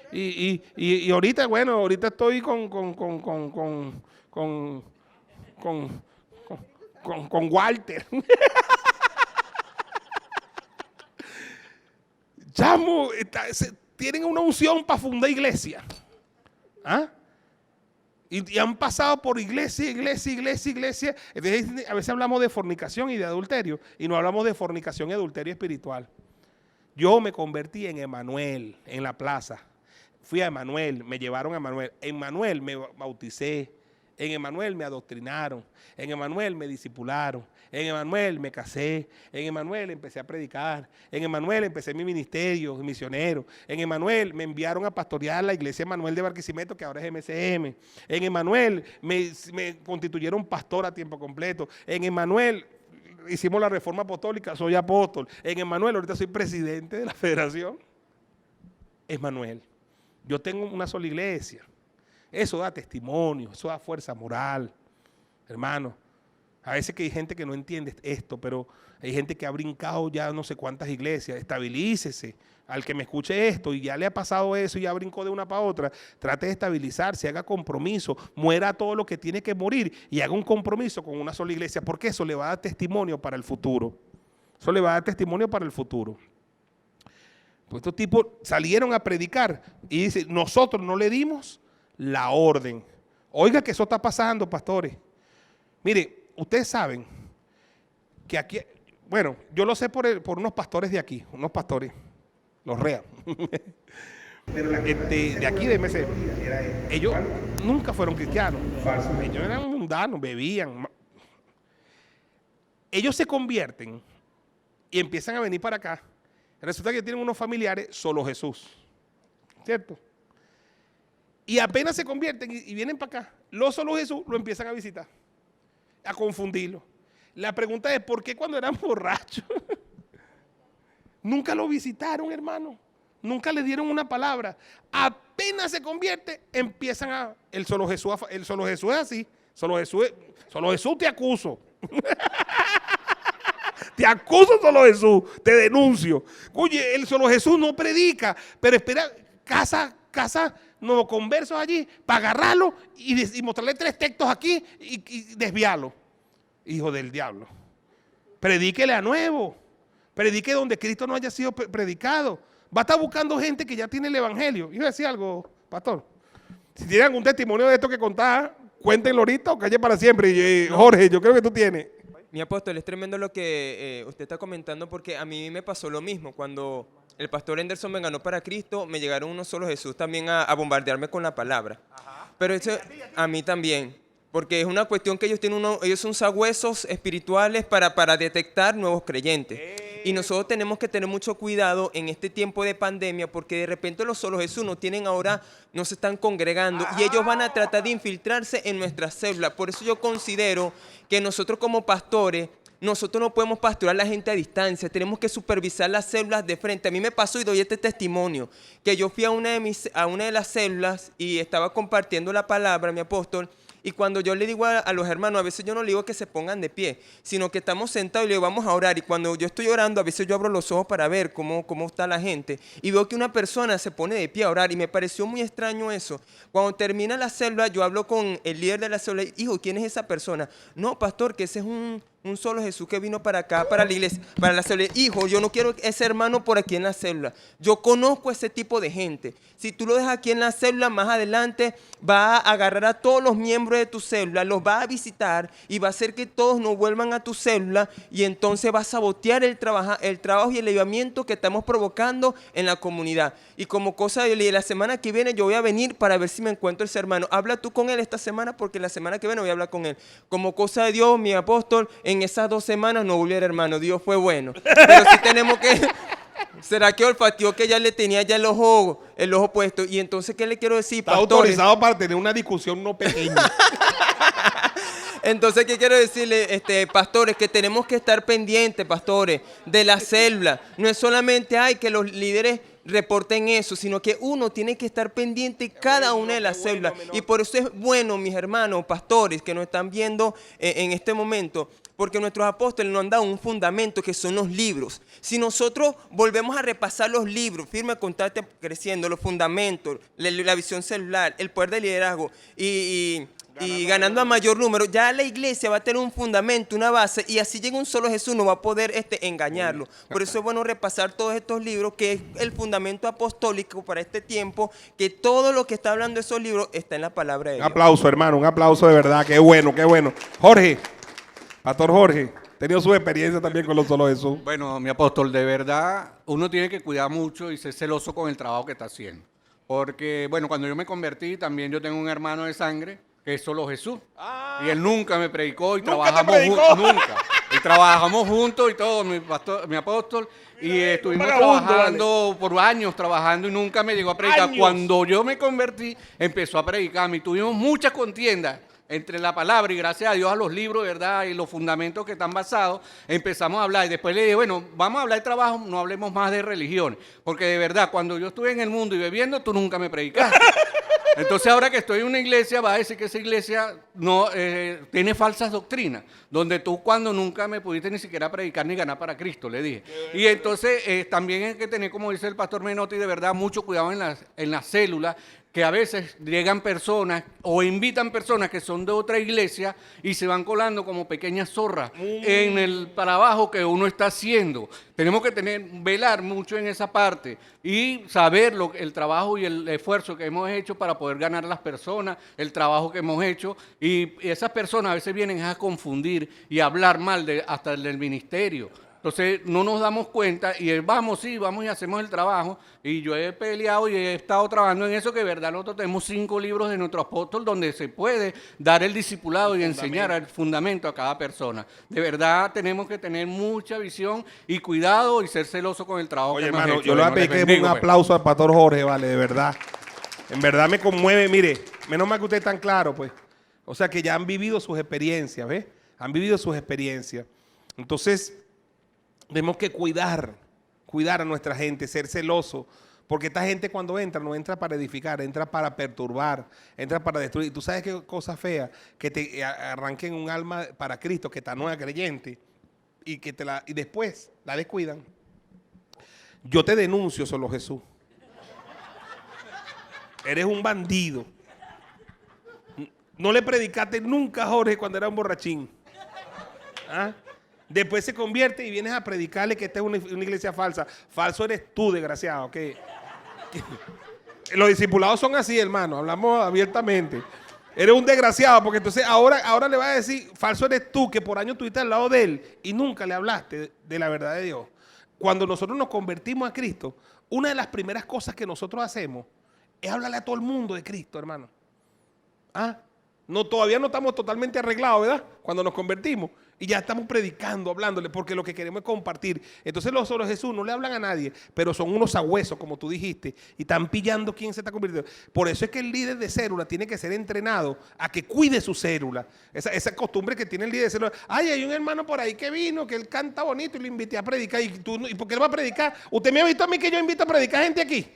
ahorita, bueno, ahorita estoy con Walter. Chamo, tienen una unción para fundar iglesia. ¿Ah? Y han pasado por iglesia. Entonces, a veces hablamos de fornicación y de adulterio. Y no hablamos de fornicación y adulterio espiritual. Yo me convertí en Emanuel en la plaza. Fui a Emanuel, me llevaron a Emanuel. En Emanuel me bauticé. En Emanuel me adoctrinaron. En Emanuel me discipularon. En Emanuel me casé. En Emanuel empecé a predicar. En Emanuel empecé mi ministerio misionero. En Emanuel me enviaron a pastorear la iglesia Emanuel de Barquisimeto, que ahora es MCM. En Emanuel me constituyeron pastor a tiempo completo. En Emanuel hicimos la reforma apostólica, soy apóstol. En Emanuel ahorita soy presidente de la federación. Emanuel. Yo tengo una sola iglesia. Eso da testimonio, eso da fuerza moral, hermano. A veces que hay gente que no entiende esto, pero hay gente que ha brincado ya no sé cuántas iglesias. Estabilícese. Al que me escuche esto y ya le ha pasado eso y ya brincó de una para otra, trate de estabilizarse, haga compromiso, muera todo lo que tiene que morir y haga un compromiso con una sola iglesia, porque eso le va a dar testimonio para el futuro. Eso le va a dar testimonio para el futuro. Pues estos tipos salieron a predicar y dicen, nosotros no le dimos la orden. Oiga que eso está pasando, pastores. Mire, ustedes saben que aquí, bueno, yo lo sé por unos pastores de aquí, unos pastores, los real. De aquí de MC. Ellos nunca fueron cristianos. Ellos eran mundanos, bebían. Ellos se convierten y empiezan a venir para acá. Resulta que tienen unos familiares, solo Jesús. ¿Cierto? Y apenas se convierten y vienen para acá, los solo Jesús lo empiezan a visitar, a confundirlo. La pregunta es, ¿por qué cuando eran borrachos nunca lo visitaron, hermano? Nunca le dieron una palabra. Apenas se convierte, empiezan a... El solo Jesús es así. Solo Jesús te acuso. Te acuso, solo Jesús. Te denuncio. Oye, el solo Jesús no predica, pero espera, casa nuevos conversos allí para agarrarlo y mostrarle 3 textos aquí y desviarlo. Hijo del diablo. Predíquele a nuevo. Predique donde Cristo no haya sido predicado. Va a estar buscando gente que ya tiene el evangelio. Iba a decir algo, pastor. Si tienen algún testimonio de esto que contar, cuéntenlo ahorita o calle para siempre. Y, Jorge, yo creo que tú tienes. Mi apóstol, es tremendo lo que usted está comentando, porque a mí me pasó lo mismo. Cuando el pastor Henderson me ganó para Cristo, me llegaron unos solo Jesús también a bombardearme con la palabra. Ajá. Pero eso a mí también, porque es una cuestión que ellos tienen ellos son sagüesos espirituales para detectar nuevos creyentes. Y nosotros tenemos que tener mucho cuidado en este tiempo de pandemia, porque de repente los solo Jesús no se están congregando y ellos van a tratar de infiltrarse en nuestras células. Por eso yo considero que nosotros como pastores, nosotros no podemos pastorear a la gente a distancia, tenemos que supervisar las células de frente. A mí me pasó y doy este testimonio, que yo fui a una de las células y estaba compartiendo la palabra, mi apóstol, y cuando yo le digo a los hermanos, a veces yo no le digo que se pongan de pie, sino que estamos sentados y le digo, vamos a orar. Y cuando yo estoy orando, a veces yo abro los ojos para ver cómo está la gente. Y veo que una persona se pone de pie a orar y me pareció muy extraño eso. Cuando termina la célula, yo hablo con el líder de la célula. Hijo, ¿quién es esa persona? No, pastor, que ese es un un solo Jesús que vino para acá, para la iglesia, para la célula. Hijo, yo no quiero ese hermano por aquí en la célula. Yo conozco ese tipo de gente. Si tú lo dejas aquí en la célula, más adelante va a agarrar a todos los miembros de tu célula, los va a visitar y va a hacer que todos no vuelvan a tu célula y entonces va a sabotear el trabajo y el avivamiento que estamos provocando en la comunidad. Y como cosa de la semana que viene yo voy a venir para ver si me encuentro ese hermano. Habla tú con él esta semana porque la semana que viene voy a hablar con él. Como cosa de Dios, mi apóstol, en esas 2 semanas no volviera, hermano. Dios fue bueno. Pero sí tenemos que... ¿Será que olfateó que ya le tenía ya el ojo puesto? Y entonces, ¿qué le quiero decir, Está pastores? autorizado para tener una discusión no pequeña. Entonces, ¿qué quiero decirle, pastores? Que tenemos que estar pendientes, pastores, de la célula. No es solamente que los líderes reporten eso, sino que uno tiene que estar pendiente de cada una de las células. Y por eso es bueno, mis hermanos, pastores, que nos están viendo en este momento, porque nuestros apóstoles nos han dado un fundamento que son los libros. Si nosotros volvemos a repasar los libros, Firme, Constante, Creciendo, los fundamentos, la visión celular, el poder del liderazgo y ganando a mayor número, ya la iglesia va a tener un fundamento, una base, y así llega un solo Jesús, no va a poder engañarlo. Por eso es bueno repasar todos estos libros, que es el fundamento apostólico para este tiempo, que todo lo que está hablando de esos libros está en la palabra de Dios. Un aplauso, hermano, un aplauso de verdad, qué bueno, qué bueno. Jorge, Pastor Jorge, ha tenido su experiencia también con los solo Jesús. Bueno, mi apóstol, de verdad, uno tiene que cuidar mucho y ser celoso con el trabajo que está haciendo. Porque, bueno, cuando yo me convertí, también yo tengo un hermano de sangre que es solo Jesús. Y él nunca me predicó y trabajamos juntos. Nunca. Y trabajamos juntos y todo, mi apóstol. Y estuvimos trabajando por años, trabajando y nunca me llegó a predicar. ¡Años! Cuando yo me convertí, empezó a predicarme y tuvimos muchas contiendas entre la palabra y gracias a Dios a los libros, ¿verdad? Y los fundamentos que están basados, empezamos a hablar. Y después le dije, bueno, vamos a hablar de trabajo, no hablemos más de religión. Porque de verdad, cuando yo estuve en el mundo y bebiendo, tú nunca me predicaste. Entonces ahora que estoy en una iglesia, va a decir que esa iglesia no tiene falsas doctrinas, donde tú cuando nunca me pudiste ni siquiera predicar ni ganar para Cristo, le dije. Y entonces también hay que tener, como dice el pastor Menotti, de verdad mucho cuidado en las células, que a veces llegan personas o invitan personas que son de otra iglesia y se van colando como pequeñas zorras en el trabajo que uno está haciendo. Tenemos que velar mucho en esa parte y saber el trabajo y el esfuerzo que hemos hecho para poder ganar a las personas, el trabajo que hemos hecho. Y esas personas a veces vienen a confundir y a hablar mal hasta del ministerio. Entonces no nos damos cuenta y vamos y hacemos el trabajo. Y yo he peleado y he estado trabajando en eso, que de verdad nosotros tenemos 5 libros de nuestro apóstol donde se puede dar el discipulado y enseñar el fundamento a cada persona. De verdad tenemos que tener mucha visión y cuidado y ser celoso con el trabajo. Oye, que hemos hermano, hecho. yo le voy a Dios les pedir bendiga, un pues. aplauso al Pastor Jorge, vale, de verdad. En verdad me conmueve, mire, menos mal que usted es tan claro, pues. O sea, que ya han vivido sus experiencias, ¿ves? Han vivido sus experiencias. Entonces, tenemos que cuidar a nuestra gente, ser celoso, porque esta gente cuando entra, no entra para edificar, entra para perturbar, entra para destruir. ¿Tú sabes qué cosa fea? Que te arranquen un alma para Cristo, que está nueva creyente, y después la descuidan. Yo te denuncio, solo Jesús. Eres un bandido. No le predicaste nunca a Jorge cuando era un borrachín. ¿Ah? Después se convierte y vienes a predicarle que esta es una iglesia falsa. Falso eres tú, desgraciado. Los discipulados son así, hermano. Hablamos abiertamente. Eres un desgraciado, porque entonces ahora le va a decir, falso eres tú, que por años estuviste al lado de él y nunca le hablaste de la verdad de Dios. Cuando nosotros nos convertimos a Cristo, una de las primeras cosas que nosotros hacemos es hablarle a todo el mundo de Cristo, hermano. ¿Ah? No, todavía no estamos totalmente arreglados, ¿verdad? Cuando nos convertimos. Y ya estamos predicando, hablándole, porque lo que queremos es compartir. Entonces los solo Jesús no le hablan a nadie, pero son unos sagüesos, como tú dijiste, y están pillando quién se está convirtiendo. Por eso es que el líder de célula tiene que ser entrenado a que cuide su célula. Esa costumbre que tiene el líder de célula. Ay, hay un hermano por ahí que vino, que él canta bonito y lo invité a predicar. ¿Y por qué él va a predicar? ¿Usted me ha visto a mí que yo invito a predicar gente aquí?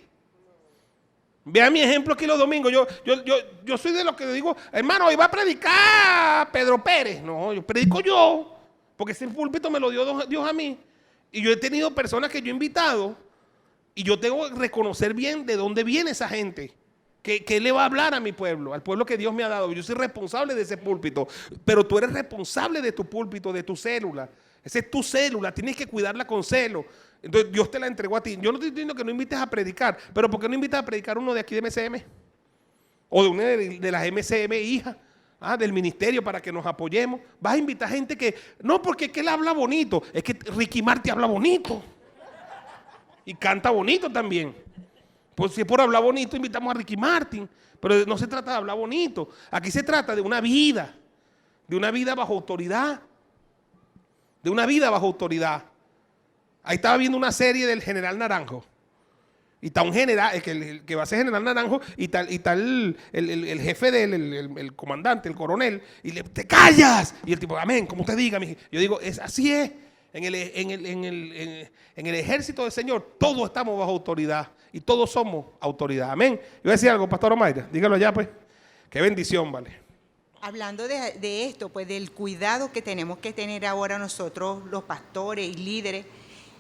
Vea mi ejemplo aquí los domingos. Yo soy de los que digo, hermano, hoy va a predicar Pedro Pérez. No, yo predico yo, porque ese púlpito me lo dio Dios a mí. Y yo he tenido personas que yo he invitado y yo tengo que reconocer bien de dónde viene esa gente. ¿Qué le va a hablar a mi pueblo? Al pueblo que Dios me ha dado. Yo soy responsable de ese púlpito, pero tú eres responsable de tu púlpito, de tu célula. Esa es tu célula, tienes que cuidarla con celo. Entonces Dios te la entregó a ti. Yo no estoy diciendo que no invites a predicar, pero ¿por qué no invitas a predicar uno de aquí de MCM? O de una de las MCM hijas, del ministerio, para que nos apoyemos. Vas a invitar gente que, no porque es que él habla bonito, es que Ricky Martin habla bonito. Y canta bonito también. Pues si es por hablar bonito, invitamos a Ricky Martin. Pero no se trata de hablar bonito. Aquí se trata de una vida bajo autoridad. De una vida bajo autoridad. Ahí estaba viendo una serie del General Naranjo. Y está un general, el que va a ser General Naranjo, y está el jefe de él, el comandante, el coronel, y le, ¡te callas! Y el tipo, amén, como usted diga. Yo digo, así es. En el ejército del Señor, todos estamos bajo autoridad. Y todos somos autoridad. Amén. Yo voy a decir algo, Pastor Omaira. Dígalo allá, pues. Qué bendición, vale. Hablando de esto, pues del cuidado que tenemos que tener ahora nosotros, los pastores y líderes,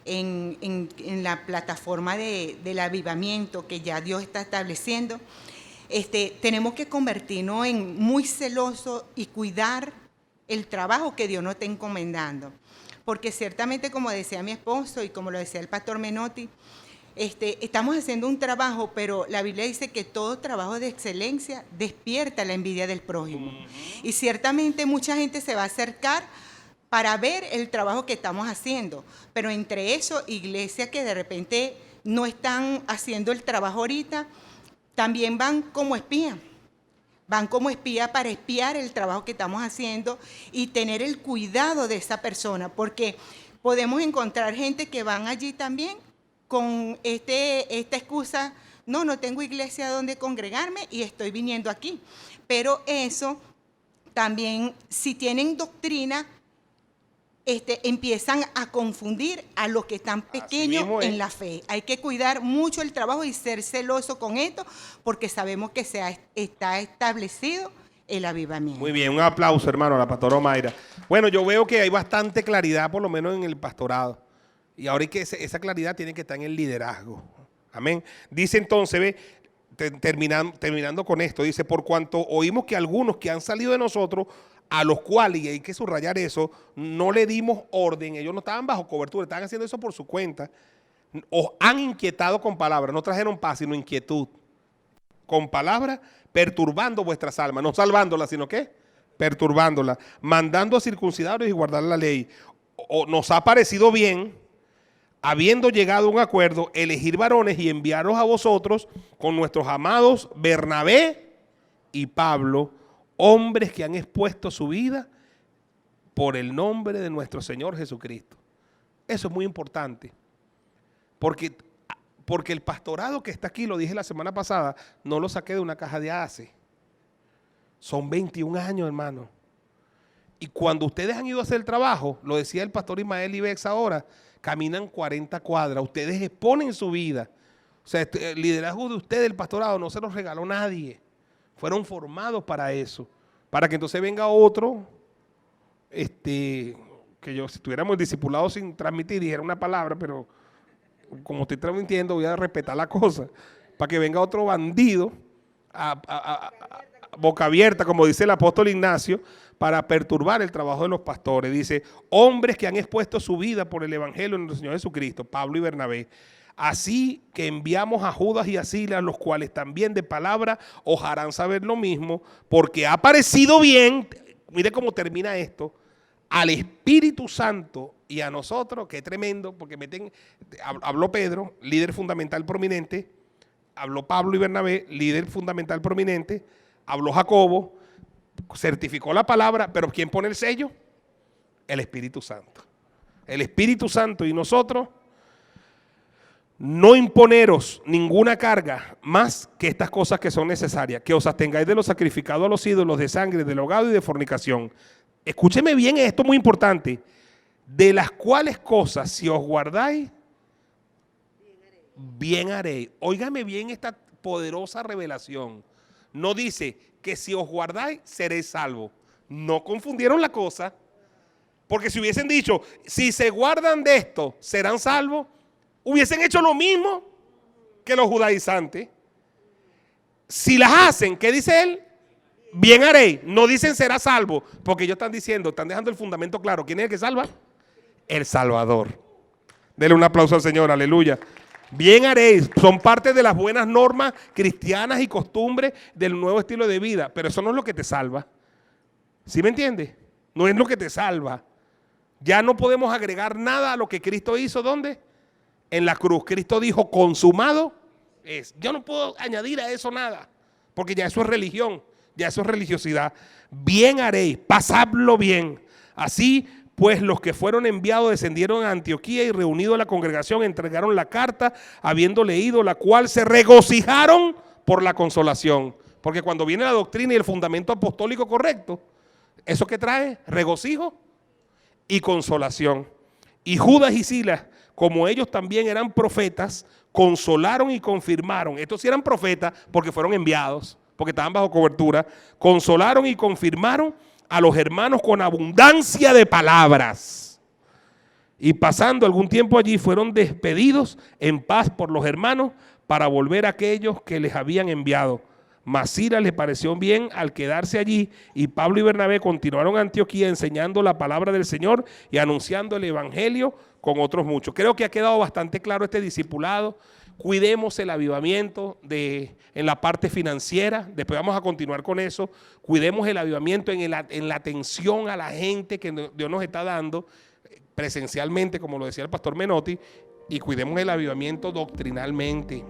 en la plataforma del avivamiento que ya Dios está estableciendo, tenemos que convertirnos en muy celosos y cuidar el trabajo que Dios nos está encomendando. Porque ciertamente, como decía mi esposo y como lo decía el pastor Menotti, estamos haciendo un trabajo, pero la Biblia dice que todo trabajo de excelencia despierta la envidia del prójimo. Y ciertamente mucha gente se va a acercar para ver el trabajo que estamos haciendo, pero entre eso, iglesias que de repente no están haciendo el trabajo ahorita, también van como espías. Van como espía para espiar el trabajo que estamos haciendo y tener el cuidado de esa persona, porque podemos encontrar gente que van allí también con esta excusa, no tengo iglesia donde congregarme y estoy viniendo aquí. Pero eso también, si tienen doctrina, empiezan a confundir a los que están pequeños en la fe. Hay que cuidar mucho el trabajo y ser celoso con esto, porque sabemos que está establecido el avivamiento. Muy bien, un aplauso, hermano, a la pastora Omaira. Bueno, yo veo que hay bastante claridad, por lo menos en el pastorado. Y ahora que esa claridad tiene que estar en el liderazgo. Amén. Dice entonces, terminando con esto, dice, por cuanto oímos que algunos que han salido de nosotros, a los cuales, y hay que subrayar eso, no le dimos orden, ellos no estaban bajo cobertura, estaban haciendo eso por su cuenta, os han inquietado con palabras, no trajeron paz, sino inquietud, con palabras, perturbando vuestras almas, no salvándolas, sino ¿qué? Perturbándolas, mandando a circuncidaros y guardar la ley. Nos ha parecido bien, habiendo llegado a un acuerdo, elegir varones y enviarlos a vosotros con nuestros amados Bernabé y Pablo, hombres que han expuesto su vida por el nombre de nuestro Señor Jesucristo. Eso es muy importante, porque el pastorado que está aquí, lo dije la semana pasada, no lo saqué de una caja de ACE. Son 21 años, hermano. Y cuando ustedes han ido a hacer el trabajo, lo decía el pastor Ismael Ibex ahora, caminan 40 cuadras, ustedes exponen su vida. O sea, el liderazgo de ustedes, el pastorado, no se los regaló nadie. Fueron formados para eso, para que entonces venga otro, que yo, si estuviéramos discipulados sin transmitir, dijera una palabra, pero como estoy transmitiendo, voy a respetar la cosa, para que venga otro bandido, a boca abierta, como dice el apóstol Ignacio, para perturbar el trabajo de los pastores. Dice, hombres que han expuesto su vida por el evangelio de nuestro Señor Jesucristo, Pablo y Bernabé. Así que enviamos a Judas y a Silas, los cuales también de palabra os harán saber lo mismo, porque ha parecido bien, mire cómo termina esto, al Espíritu Santo y a nosotros, que es tremendo, porque habló Pedro, líder fundamental prominente, habló Pablo y Bernabé, líder fundamental prominente, habló Jacobo, certificó la palabra, pero ¿quién pone el sello? El Espíritu Santo. El Espíritu Santo y nosotros. No imponeros ninguna carga más que estas cosas que son necesarias, que os abstengáis de lo sacrificado a los ídolos, de sangre, de ahogado y de fornicación. Escúcheme bien, esto es muy importante. De las cuales cosas, si os guardáis, bien haréis. Óigame bien esta poderosa revelación. No dice que si os guardáis, seréis salvos. No confundieron la cosa, porque si hubiesen dicho, si se guardan de esto, serán salvos, hubiesen hecho lo mismo que los judaizantes. Si las hacen, ¿qué dice él? Bien haréis. No dicen será salvo, porque ellos están diciendo, están dejando el fundamento claro. ¿Quién es el que salva? El Salvador. Denle un aplauso al Señor, aleluya. Bien haréis, son parte de las buenas normas cristianas y costumbres del nuevo estilo de vida, pero eso no es lo que te salva. ¿Sí me entiendes? No es lo que te salva. Ya no podemos agregar nada a lo que Cristo hizo, ¿dónde? En la cruz. Cristo dijo, consumado es. Yo no puedo añadir a eso nada, porque ya eso es religión, ya eso es religiosidad. Bien haréis, pasadlo bien. Así pues los que fueron enviados descendieron a Antioquía y reunido a la congregación entregaron la carta, habiendo leído la cual se regocijaron por la consolación. Porque cuando viene la doctrina y el fundamento apostólico correcto, ¿eso qué trae? Regocijo y consolación. Y Judas y Silas, como ellos también eran profetas, consolaron y confirmaron. Estos sí eran profetas porque fueron enviados, porque estaban bajo cobertura. Consolaron y confirmaron a los hermanos con abundancia de palabras. Y pasando algún tiempo allí, fueron despedidos en paz por los hermanos para volver a aquellos que les habían enviado. Mas Silas le pareció bien al quedarse allí, y Pablo y Bernabé continuaron a Antioquía enseñando la palabra del Señor y anunciando el evangelio con otros muchos. Creo que ha quedado bastante claro este discipulado. Cuidemos el avivamiento en la parte financiera, después vamos a continuar con eso. Cuidemos el avivamiento en la atención a la gente que Dios nos está dando presencialmente, como lo decía el pastor Menotti, y cuidemos el avivamiento doctrinalmente.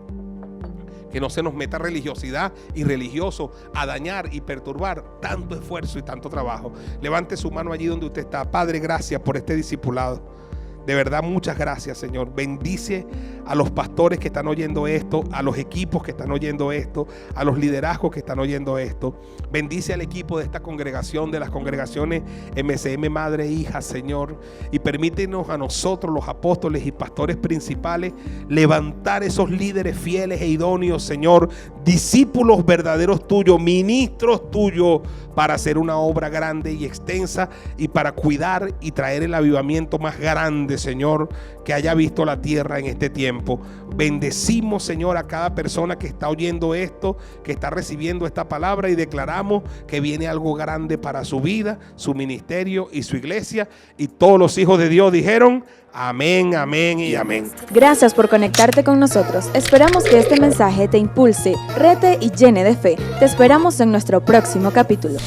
Que no se nos meta religiosidad y religioso a dañar y perturbar tanto esfuerzo y tanto trabajo. Levante su mano allí donde usted está. Padre, gracias por este discipulado. De verdad, muchas gracias, Señor. Bendice a los pastores que están oyendo esto, a los equipos que están oyendo esto, a los liderazgos que están oyendo esto. Bendice al equipo de esta congregación, de las congregaciones MCM Madre e Hija, Señor. Y permítenos a nosotros, los apóstoles y pastores principales, levantar esos líderes fieles e idóneos, Señor. Discípulos verdaderos tuyos, ministros tuyos, para hacer una obra grande y extensa y para cuidar y traer el avivamiento más grande, Señor, que haya visto la tierra en este tiempo. Bendecimos, Señor, a cada persona que está oyendo esto, que está recibiendo esta palabra, y declaramos que viene algo grande para su vida, su ministerio y su iglesia. Y todos los hijos de Dios dijeron amén, amén y amén. Gracias por conectarte con nosotros. Esperamos que este mensaje te impulse, rete y llene de fe. Te esperamos en nuestro próximo capítulo.